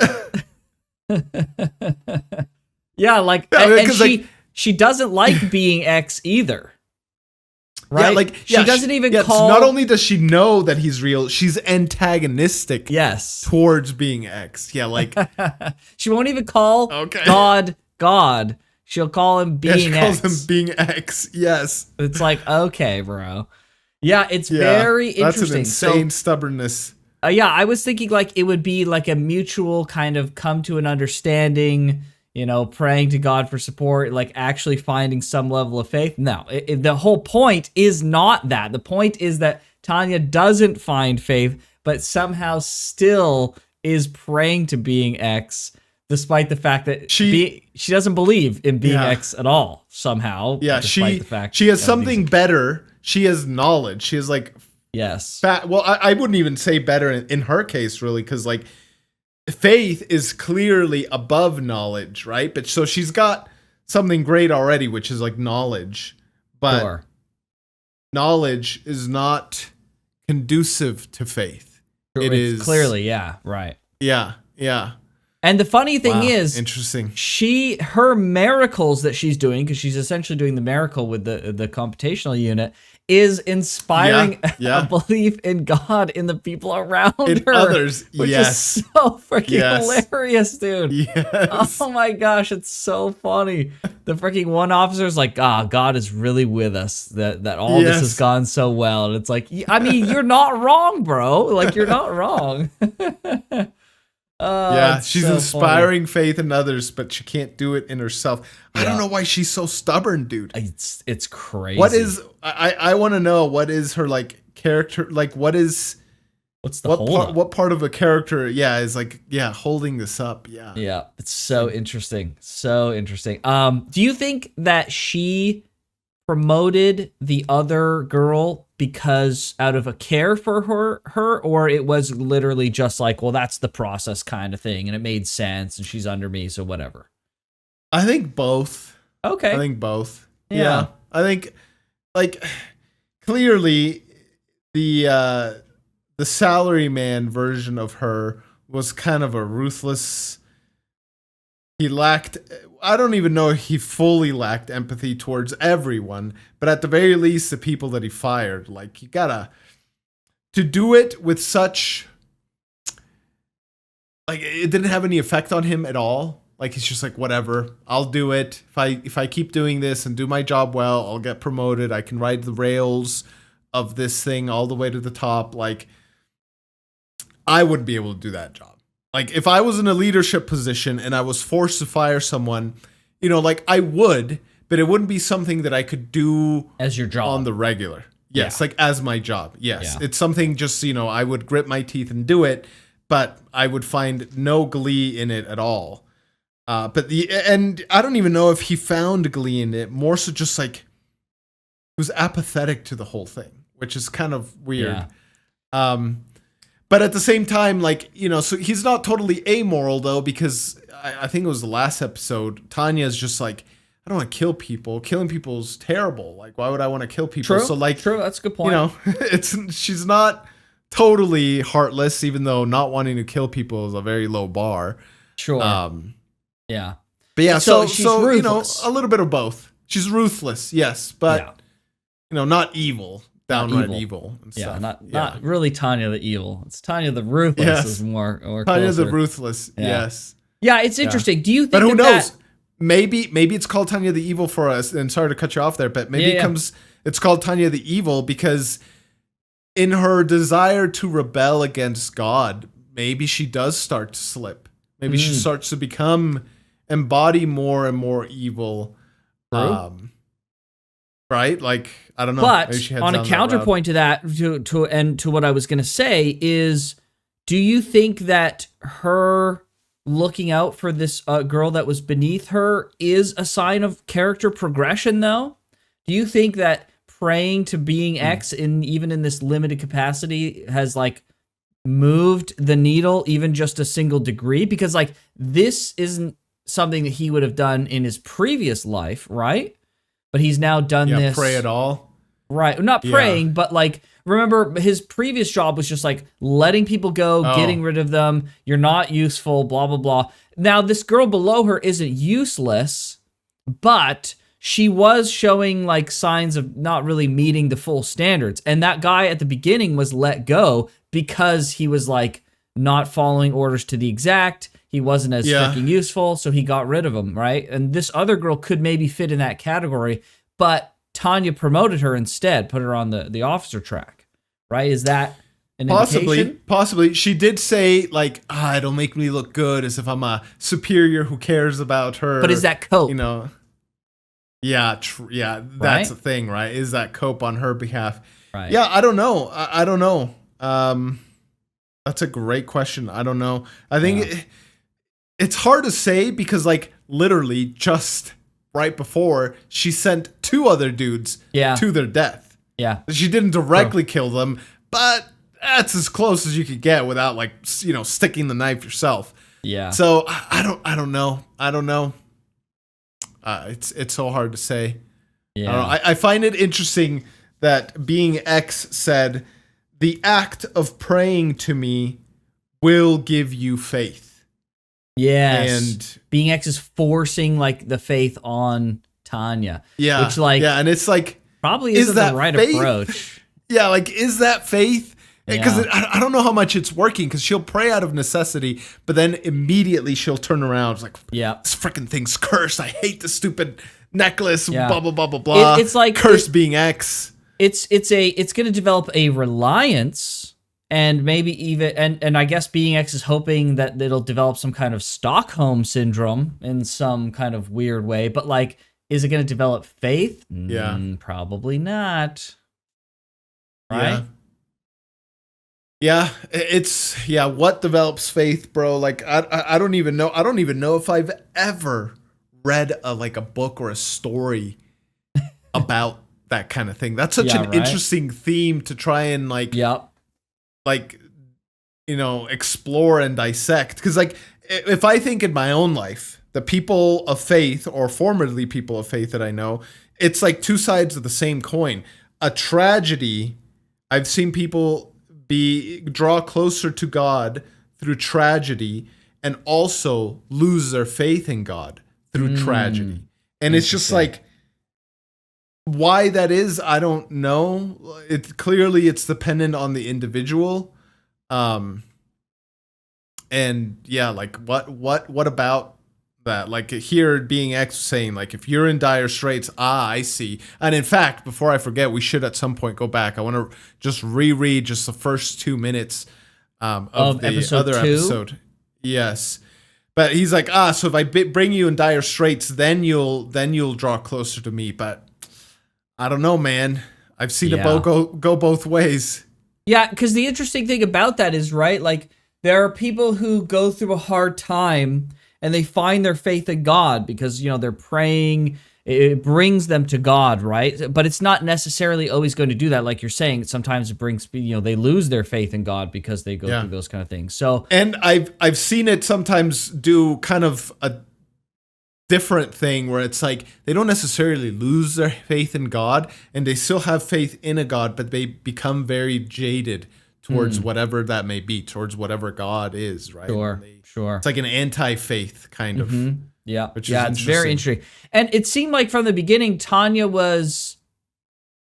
Yeah, like, Yeah, and because, she like- she doesn't like being X either. Right? Yeah, like she yeah, doesn't even yeah, call. Not only does she know that he's real, she's antagonistic Yes. towards being X. Yeah, like She won't even call Okay. God. She'll call him yeah, being she calls X. him being X. Yes. It's like, okay, bro. Yeah, it's Yeah, very that's interesting. an insane stubbornness. Yeah, I was thinking like it would be like a mutual kind of come to an understanding, you know, praying to God for support, like actually finding some level of faith. No, the whole point is not that. The point is that Tanya doesn't find faith, but somehow still is praying to being X, despite the fact that she doesn't believe in being Yeah. X at all. Somehow, Yeah, despite the fact she has of something these- better. She has knowledge. She has like Yes. well, I wouldn't even say better in her case, really, because like faith is clearly above knowledge, right? But so she's got something great already, which is like knowledge. But Sure. knowledge is not conducive to faith. It It's is clearly, yeah, right. Yeah, yeah. And the funny thing Wow, is, interesting. her miracles that she's doing, because she's essentially doing the miracle with the computational unit, is inspiring Yeah. a belief in God in the people around In her. others, which yes. is so freaking Yes. hilarious, dude. Yes. Oh my gosh, it's so funny. The freaking one officer is like, God is really with us. That all this Yes. has gone so well. And it's like, I mean, you're not wrong, bro. Like, you're not wrong. Yeah, it's she's so inspiring faith in others, but she can't do it in herself. I don't Yeah. know why she's so stubborn, dude. funny. It's crazy. What is I want to know what is her like character, like what is what's the hold up? what part of a character is like holding this up. Yeah, it's so interesting. So interesting. Do you think that she promoted the other girl because out of a care for her, or it was literally just like, well, that's the process kind of thing, and it made sense, and she's under me, so whatever? I think both. Okay. I think both. Yeah. I think like clearly the salaryman version of her was kind of a ruthless. He lacked, I don't even know if he fully lacked empathy towards everyone, but at the very least, the people that he fired, like, you gotta, to do it with such, like, it didn't have any effect on him at all. Like, he's just like, whatever, I'll do it. If I keep doing this and do my job well, I'll get promoted. I can ride the rails of this thing all the way to the top. Like, I wouldn't be able to do that job. Like, if I was in a leadership position and I was forced to fire someone, like, I would, but it wouldn't be something that I could do As your job. on the regular. Yes, Yeah. like, as my job. Yes. Yeah. It's something just, I would grit my teeth and do it, but I would find no glee in it at all. And I don't even know if he found glee in it, more so just, like, he was apathetic to the whole thing, which is kind of weird. Yeah. But at the same time, like, so he's not totally amoral, though, because I think it was the last episode, Tanya's just like, I don't want to kill people. Killing people is terrible. Like, why would I want to kill people? True. So, like, True. That's a good point. she's not totally heartless, even though not wanting to kill people is a very low bar. Sure. Yeah. But yeah, So so she's ruthless. a little bit of both. She's ruthless, yes, but not evil. Downright evil and Yeah, stuff. not really Tanya the evil. It's Tanya the ruthless Yes. is more Tanya closer. the ruthless, Yeah. yes. Yeah, it's interesting. Do you think But who that knows? Maybe it's called Tanya the Evil for us. And sorry to cut you off there, but maybe it's called Tanya the Evil because in her desire to rebel against God, maybe she does start to slip. Maybe she starts to embody more and more evil. Right? Like, I don't know. But Maybe she heads on a down that counterpoint to that, to what I was going to say is, do you think that her looking out for this girl that was beneath her is a sign of character progression, though? Do you think that praying to being X even in this limited capacity has like moved the needle even just a single degree? Because like this isn't something that he would have done in his previous life, right? But he's now done this. Pray at all. Right. Not praying, but like, remember his previous job was just like letting people go, getting rid of them. You're not useful, blah, blah, blah. Now, this girl below her isn't useless, but she was showing like signs of not really meeting the full standards. And that guy at the beginning was let go because he was like not following orders to the exact. He wasn't as freaking useful, so he got rid of him, right? And this other girl could maybe fit in that category, but Tanya promoted her instead, put her on the officer track, right? Is that an indication? Possibly. She did say, like, it'll make me look good as if I'm a superior who cares about her. But is that cope? Yeah, that's the thing, right? Is that cope on her behalf? Right. Yeah, I don't know. I don't know. That's a great question. I don't know. I think it's hard to say because, like, literally just right before she sent 2 other dudes to their death. Yeah. She didn't directly kill them, but that's as close as you could get without, like, sticking the knife yourself. Yeah. So I don't know. I don't know. It's so hard to say. Yeah. I don't know. I find it interesting that Being X said, "The act of praying to me will give you faith." Yes. And Being X is forcing like the faith on Tanya. Yeah. Which like and it's like probably isn't the right faith? approach. Yeah, like, is that faith? Because Yeah. I don't know how much it's working, because she'll pray out of necessity, but then immediately she'll turn around. It's like, this freaking thing's cursed. I hate this stupid necklace. Yeah. Blah blah blah blah blah. It's like cursed Being X. It's going to develop a reliance And maybe even and I guess Being X is hoping that it'll develop some kind of Stockholm syndrome in some kind of weird way. But like, is it going to develop faith? Yeah. Probably not. Right? Yeah. What develops faith, bro? Like I don't even know. I don't even know if I've ever read a book or a story about that kind of thing. That's such an interesting theme to try and explore and dissect. Because like, if I think in my own life, the people of faith, or formerly people of faith that I know, it's like two sides of the same coin. A tragedy, I've seen people draw closer to God through tragedy, and also lose their faith in God through tragedy. And it's just like, why that is, I don't know. It's dependent on the individual. And yeah, like what about that? Like here, Being X saying, like, if you're in dire straits, I see. And in fact, before I forget, we should at some point go back. I want to just reread just the first 2 minutes of the other episode. Yes. But he's like, so if I bring you in dire straits, then you'll draw closer to me. But I don't know, man. I've seen it go both ways. Yeah, because the interesting thing about that is, right, like, there are people who go through a hard time and they find their faith in God because, they're praying. It brings them to God, right? But it's not necessarily always going to do that. Like you're saying, sometimes it brings, they lose their faith in God because they go through those kind of things. So, and I've seen it sometimes do kind of a different thing where it's like they don't necessarily lose their faith in God, and they still have faith in a God, but they become very jaded towards whatever that may be, towards whatever God is, right? Sure. It's like an anti-faith kind of. Yeah. Which is it's very interesting. And it seemed like from the beginning, Tanya was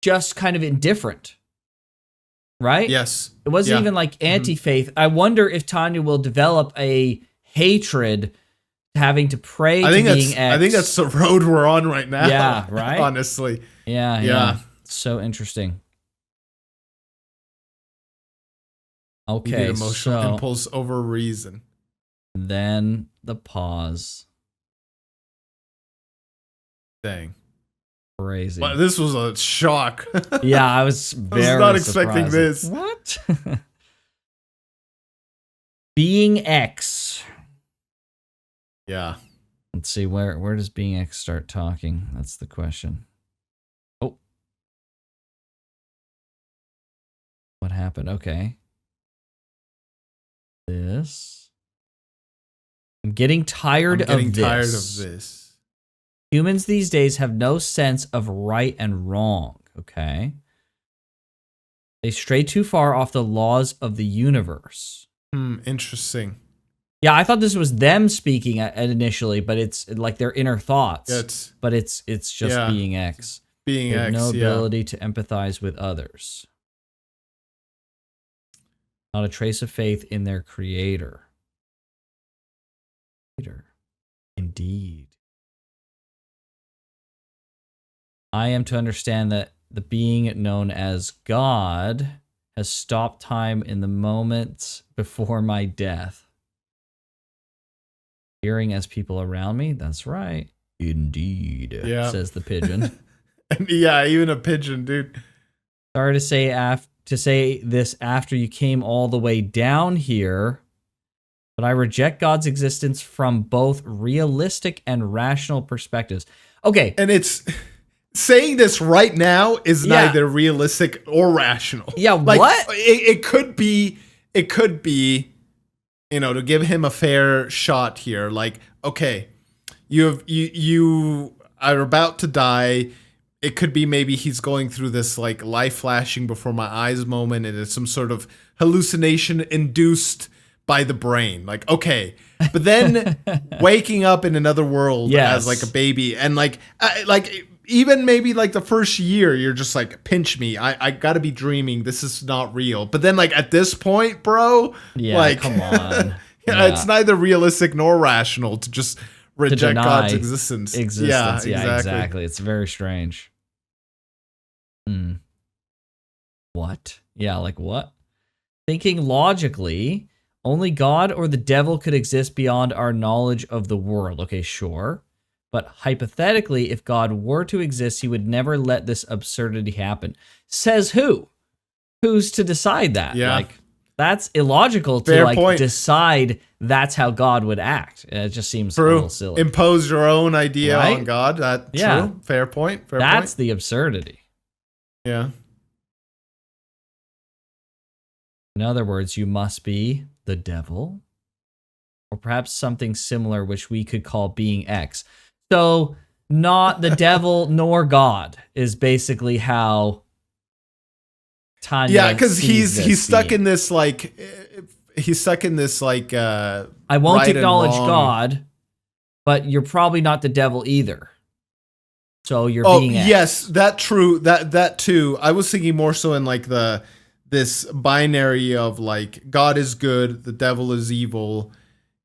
just kind of indifferent, right? Yes. It wasn't even like anti-faith. I wonder if Tanya will develop a hatred having to pray to Being X. I think that's the road we're on right now. Yeah, right? Honestly. Yeah. So interesting. Okay, emotional impulse over reason. Then the pause. Dang. Crazy. Well, this was a shock. Yeah, I was not expecting this. What? Being X. Yeah. Let's see, where does Being X start talking? That's the question. Oh. What happened? Okay. This. I'm getting tired of this. Humans these days have no sense of right and wrong. Okay. They stray too far off the laws of the universe. Interesting. Yeah, I thought this was them speaking initially, but it's like their inner thoughts. But it's just Being X. Being X, no ability to empathize with others. Not a trace of faith in their creator. Indeed. I am to understand that the being known as God has stopped time in the moments before my death. Hearing as people around me? That's right. Indeed, says the pigeon. Yeah, even a pigeon, dude. Sorry to say this after you came all the way down here, but I reject God's existence from both realistic and rational perspectives. Okay. And it's saying this right now is neither realistic or rational. Yeah, like, what? It could be, to give him a fair shot here. Like, okay, you are about to die. It could be maybe he's going through this like life flashing before my eyes moment, and it's some sort of hallucination induced by the brain. Like, okay, but then waking up in another world as like a baby, and like even maybe like the first year, you're just like, pinch me. I gotta be dreaming. This is not real. But then like at this point, bro, like, come on. It's neither realistic nor rational to just reject God's existence. Yeah, exactly. It's very strange. What? Yeah, like what? Thinking logically, only God or the devil could exist beyond our knowledge of the world. Okay, sure. But hypothetically, if God were to exist, he would never let this absurdity happen. Says who? Who's to decide that? Yeah. Like, that's illogical to Fair like point. decide that's how God would act. It just seems a True. little silly. Impose your own idea Right? on God. That Yeah. true. Fair point. Fair That's point. the absurdity. Yeah. In other words, you must be the devil, or perhaps something similar, which we could call being X. So, not the devil nor God is basically how Tanya. Yeah, because sees he's this stuck being. in this like I won't right and acknowledge wrong. God, but you're probably not the devil either. So you're Oh being X. yes, that true. That too. I was thinking more so in like this binary of like God is good, the devil is evil.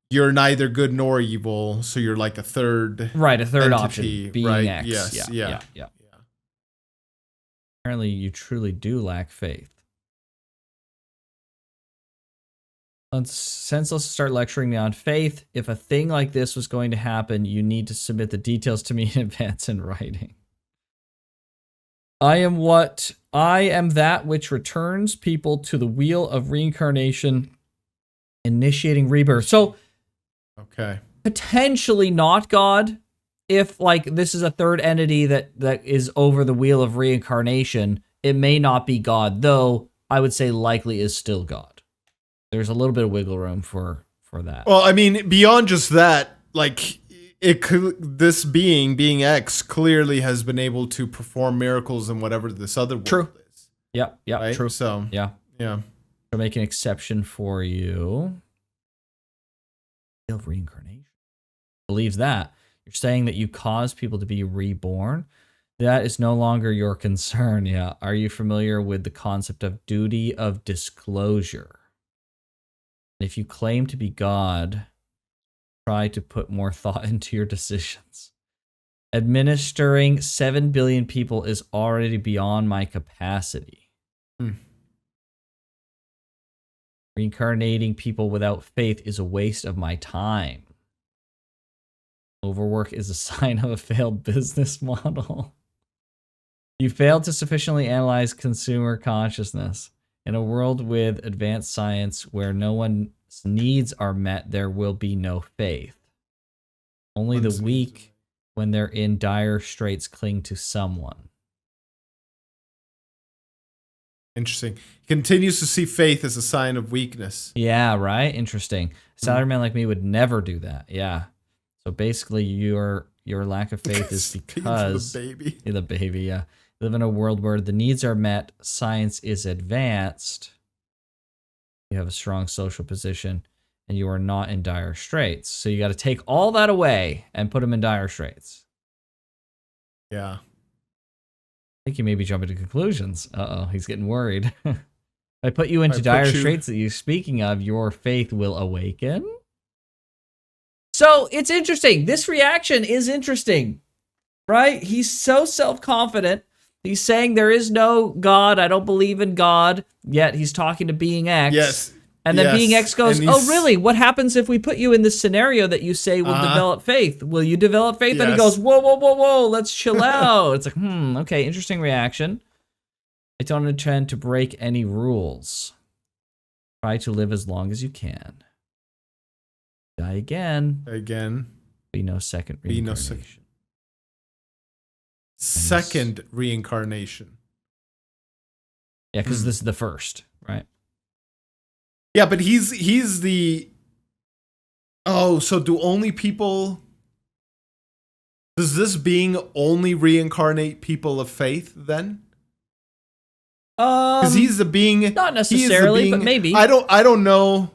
You're neither good nor evil, so you're like a third. Right, a third entity, option, being right? X. Yes, yeah. Apparently, you truly do lack faith. Senseless to start lecturing me on faith. If a thing like this was going to happen, you need to submit the details to me in advance in writing. I am that which returns people to the wheel of reincarnation, initiating rebirth. So, Okay. potentially not God. If like this is a third entity that is over the wheel of reincarnation, it may not be God, though I would say likely is still God. There's a little bit of wiggle room for that. Well, I mean, beyond just that, like this being X clearly has been able to perform miracles in whatever this other world is. Yep, Right? true. So Yeah. yeah. I'll make an exception for you. Of reincarnation. Believes that. You're saying that you cause people to be reborn. That is no longer your concern. Yeah. Are you familiar with the concept of duty of disclosure? If you claim to be God, try to put more thought into your decisions. Administering 7 billion people is already beyond my capacity. Reincarnating people without faith is a waste of my time. Overwork is a sign of a failed business model. You failed to sufficiently analyze consumer consciousness. In a world with advanced science where no one's needs are met, there will be no faith. Only the weak, when they're in dire straits, cling to someone. Interesting. He continues to see faith as a sign of weakness. Yeah, right? Interesting. A salary man like me would never do that. Yeah. So basically, your lack of faith is because the baby. The baby, yeah. You live in a world where the needs are met, science is advanced, you have a strong social position, and you are not in dire straits. So you got to take all that away and put them in dire straits. Yeah. I think you may be jumping to conclusions. He's getting worried. If I put you into dire straits that you're speaking of, your faith will awaken. So it's interesting. This reaction is interesting, right? He's so self-confident. He's saying there is no God. I don't believe in God. Yet he's talking to Being X. Yes. And then Being X goes, And oh, really? What happens if we put you in this scenario that you say will develop faith? Will you develop faith? And he goes, whoa, whoa, whoa, whoa, let's chill out. It's like, okay, interesting reaction. I don't intend to break any rules. Try to live as long as you can. Die again. Again. Be no second reincarnation. Second reincarnation. Yeah, because this is the first, right? Yeah, but he's the. Oh, so do only people? Does this being only reincarnate people of faith then? Because he's the being. Not necessarily, but maybe. I don't know.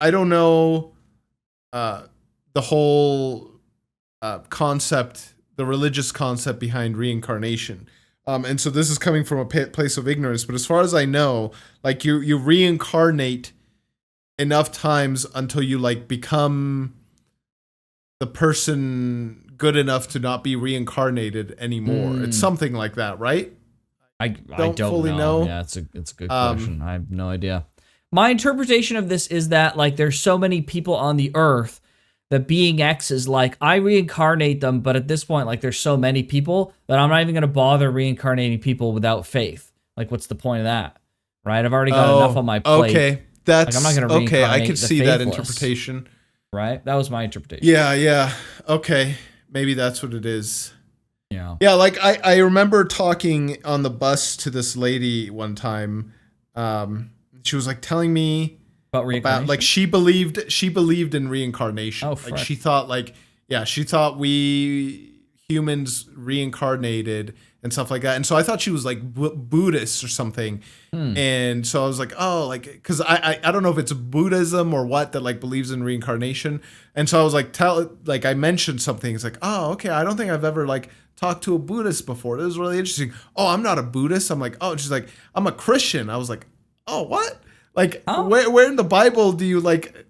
I don't know. The whole concept, the religious concept behind reincarnation. And so this is coming from a place of ignorance. But as far as I know, like you reincarnate enough times until you like become the person good enough to not be reincarnated anymore. It's something like that, right? I don't don't fully know. Yeah, it's a good question. I have no idea. My interpretation of this is that like there's so many people on the earth that being X is like, I reincarnate them, but at this point, like there's so many people that I'm not even gonna bother reincarnating people without faith. Like, what's the point of that? Right? I've already got enough on my plate. Okay. That's like, I'm not gonna okay. I reincarnate could the see that faithless. interpretation. Right? That was my interpretation. Yeah. Okay. Maybe that's what it is. Yeah. Yeah, like I remember talking on the bus to this lady one time. She was like telling me About like she believed in reincarnation. Oh, like frick. she thought she thought we humans reincarnated and stuff like that. And so I thought she was like Buddhist or something. And so I was like, oh, like, because I don't know if it's Buddhism or what that like believes in reincarnation. And so I was like, I mentioned something. It's like, oh, okay, I don't think I've ever like talked to a Buddhist before. This is really interesting. Oh, I'm not a Buddhist. I'm like, oh, she's like, I'm a Christian. I was like, oh, what? Like, where in the Bible do you like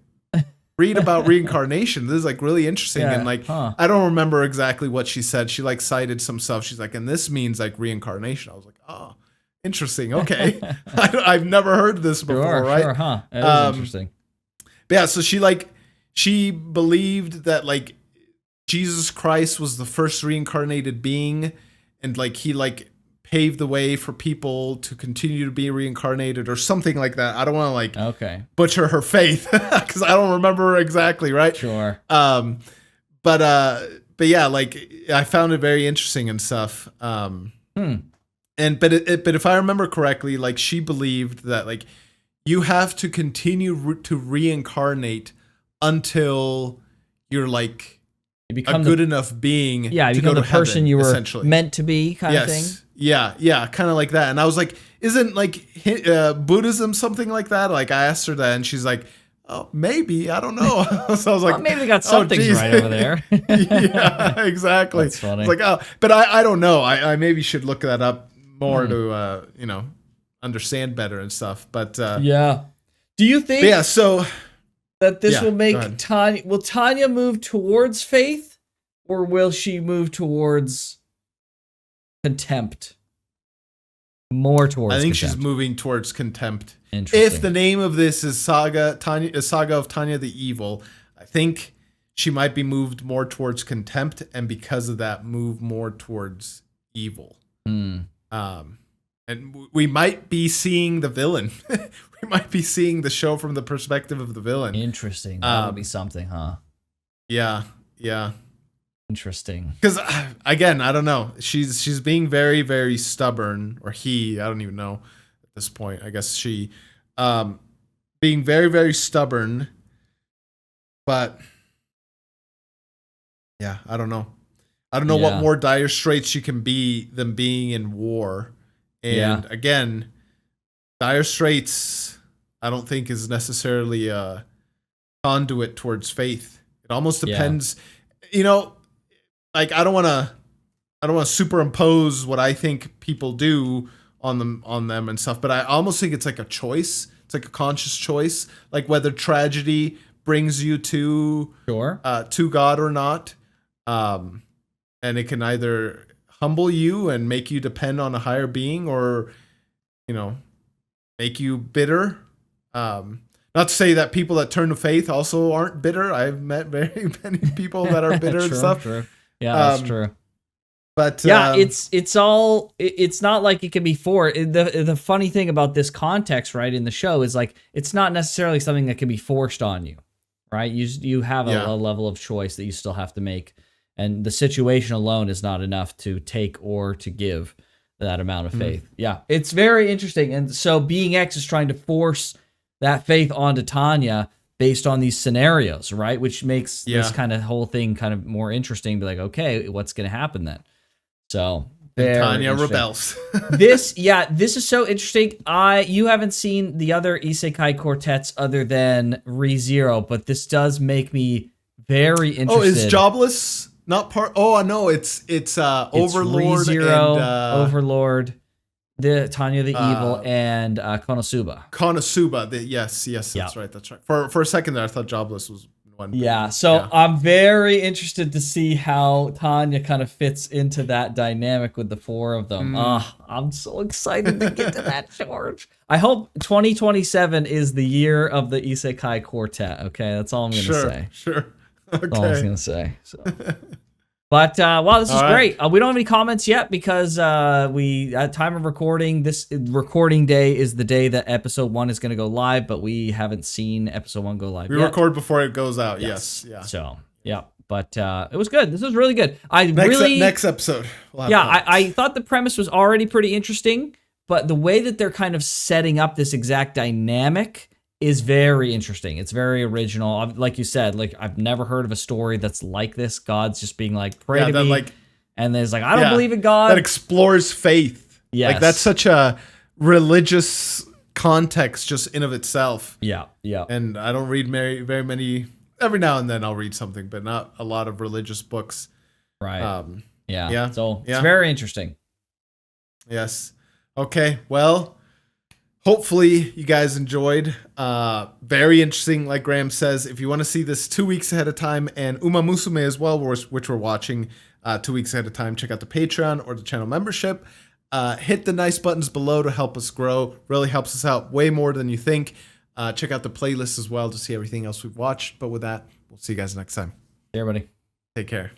read about reincarnation? This is like really interesting. Yeah, And like, I don't remember exactly what she said. She like cited some stuff. She's like, and this means like reincarnation. I was like, oh, interesting. Okay. I've never heard this before, right? Sure, huh? That is interesting. But yeah, so she believed that like Jesus Christ was the first reincarnated being, and like he like paved the way for people to continue to be reincarnated or something like that. I don't want to like butcher her faith because I don't remember exactly, right? Sure. But yeah, like I found it very interesting and stuff. But if I remember correctly, like she believed that like you have to continue to reincarnate until you're like You become a good enough being you to become go to the person heaven, you were essentially. meant to be, kind of thing. Yeah, kind of like that. And I was like, isn't like Buddhism something like that? Like I asked her that, and she's like, oh, maybe, I don't know. So I was like, well, maybe they got some things right over there. Yeah, exactly. That's funny. It's like, oh, but I don't know. I maybe should look that up more to understand better and stuff. But yeah. Do you think that this will make Tanya? Will Tanya move towards faith, or will she move towards contempt? More towards. I think contempt. she's moving towards contempt. Interesting. If the name of this is Saga of Tanya the Evil, I think she might be moved more towards contempt, and because of that, move more towards evil. And we might be seeing the villain. We might be seeing the show from the perspective of the villain. Interesting. That would be something, huh? Yeah. Interesting. Because again, I don't know. She's being very, very stubborn, or he. I don't even know at this point. I guess she, being very, very stubborn. But yeah, I don't know. I don't know what more dire straits she can be than being in war. And again, dire straits, I don't think is necessarily a conduit towards faith. It almost depends, like I don't want to superimpose what I think people do on them and stuff, but I almost think it's like a choice. It's like a conscious choice, like whether tragedy brings you to God or not. And it can either humble you and make you depend on a higher being, or, make you bitter. Not to say that people that turn to faith also aren't bitter. I've met very many people that are bitter and stuff. True. Yeah, that's true. But it's not like it can be the funny thing about this context, right, in the show is like it's not necessarily something that can be forced on you, right? You have a level of choice that you still have to make. And the situation alone is not enough to take or to give that amount of faith. Yeah, it's very interesting. And so Being X is trying to force that faith onto Tanya based on these scenarios, right? Which makes this kind of whole thing kind of more interesting. Be like, okay, what's going to happen then? So Tanya rebels. This is so interesting. You haven't seen the other Isekai quartets other than ReZero, but this does make me very interested. Oh, is Jobless not part? Oh, no, it's Overlord ReZero, and Overlord, the Tanya the Evil, and Konosuba. Konosuba. Yes, that's right. For a second there, I thought Jobless was one. Yeah, so I'm very interested to see how Tanya kind of fits into that dynamic with the four of them. I'm so excited to get to that, George. I hope 2027 is the year of the Isekai Quartet. Okay, that's all I'm gonna say. Sure. Okay. That's all I was gonna say. So. But wow, this is great. We don't have any comments yet because we at time of recording, this recording day is the day that episode 1 is going to go live, but we haven't seen episode 1 go live. We yet. record before it goes out. Yes. Yeah. So yeah, but it was good. This was really good. Next episode. I thought the premise was already pretty interesting, but the way that they're kind of setting up this exact dynamic is very interesting. It's very original. Like you said, like I've never heard of a story that's like this. God's just being like, pray to me. And there's like, I don't believe in God. That explores faith. Yes. Like that's such a religious context just in of itself. Yeah. And I don't read very many. Every now and then I'll read something, but not a lot of religious books. Right. Yeah. So it's very interesting. Yes. Okay. Well, hopefully you guys enjoyed. Very interesting, like Graham says. If you want to see this 2 weeks ahead of time, and Uma Musume as well, which we're watching 2 weeks ahead of time, check out the Patreon or the channel membership. Hit the nice buttons below to help us grow. Really helps us out way more than you think. Check out the playlist as well to see everything else we've watched. But with that, we'll see you guys next time. Hey, everybody. Take care.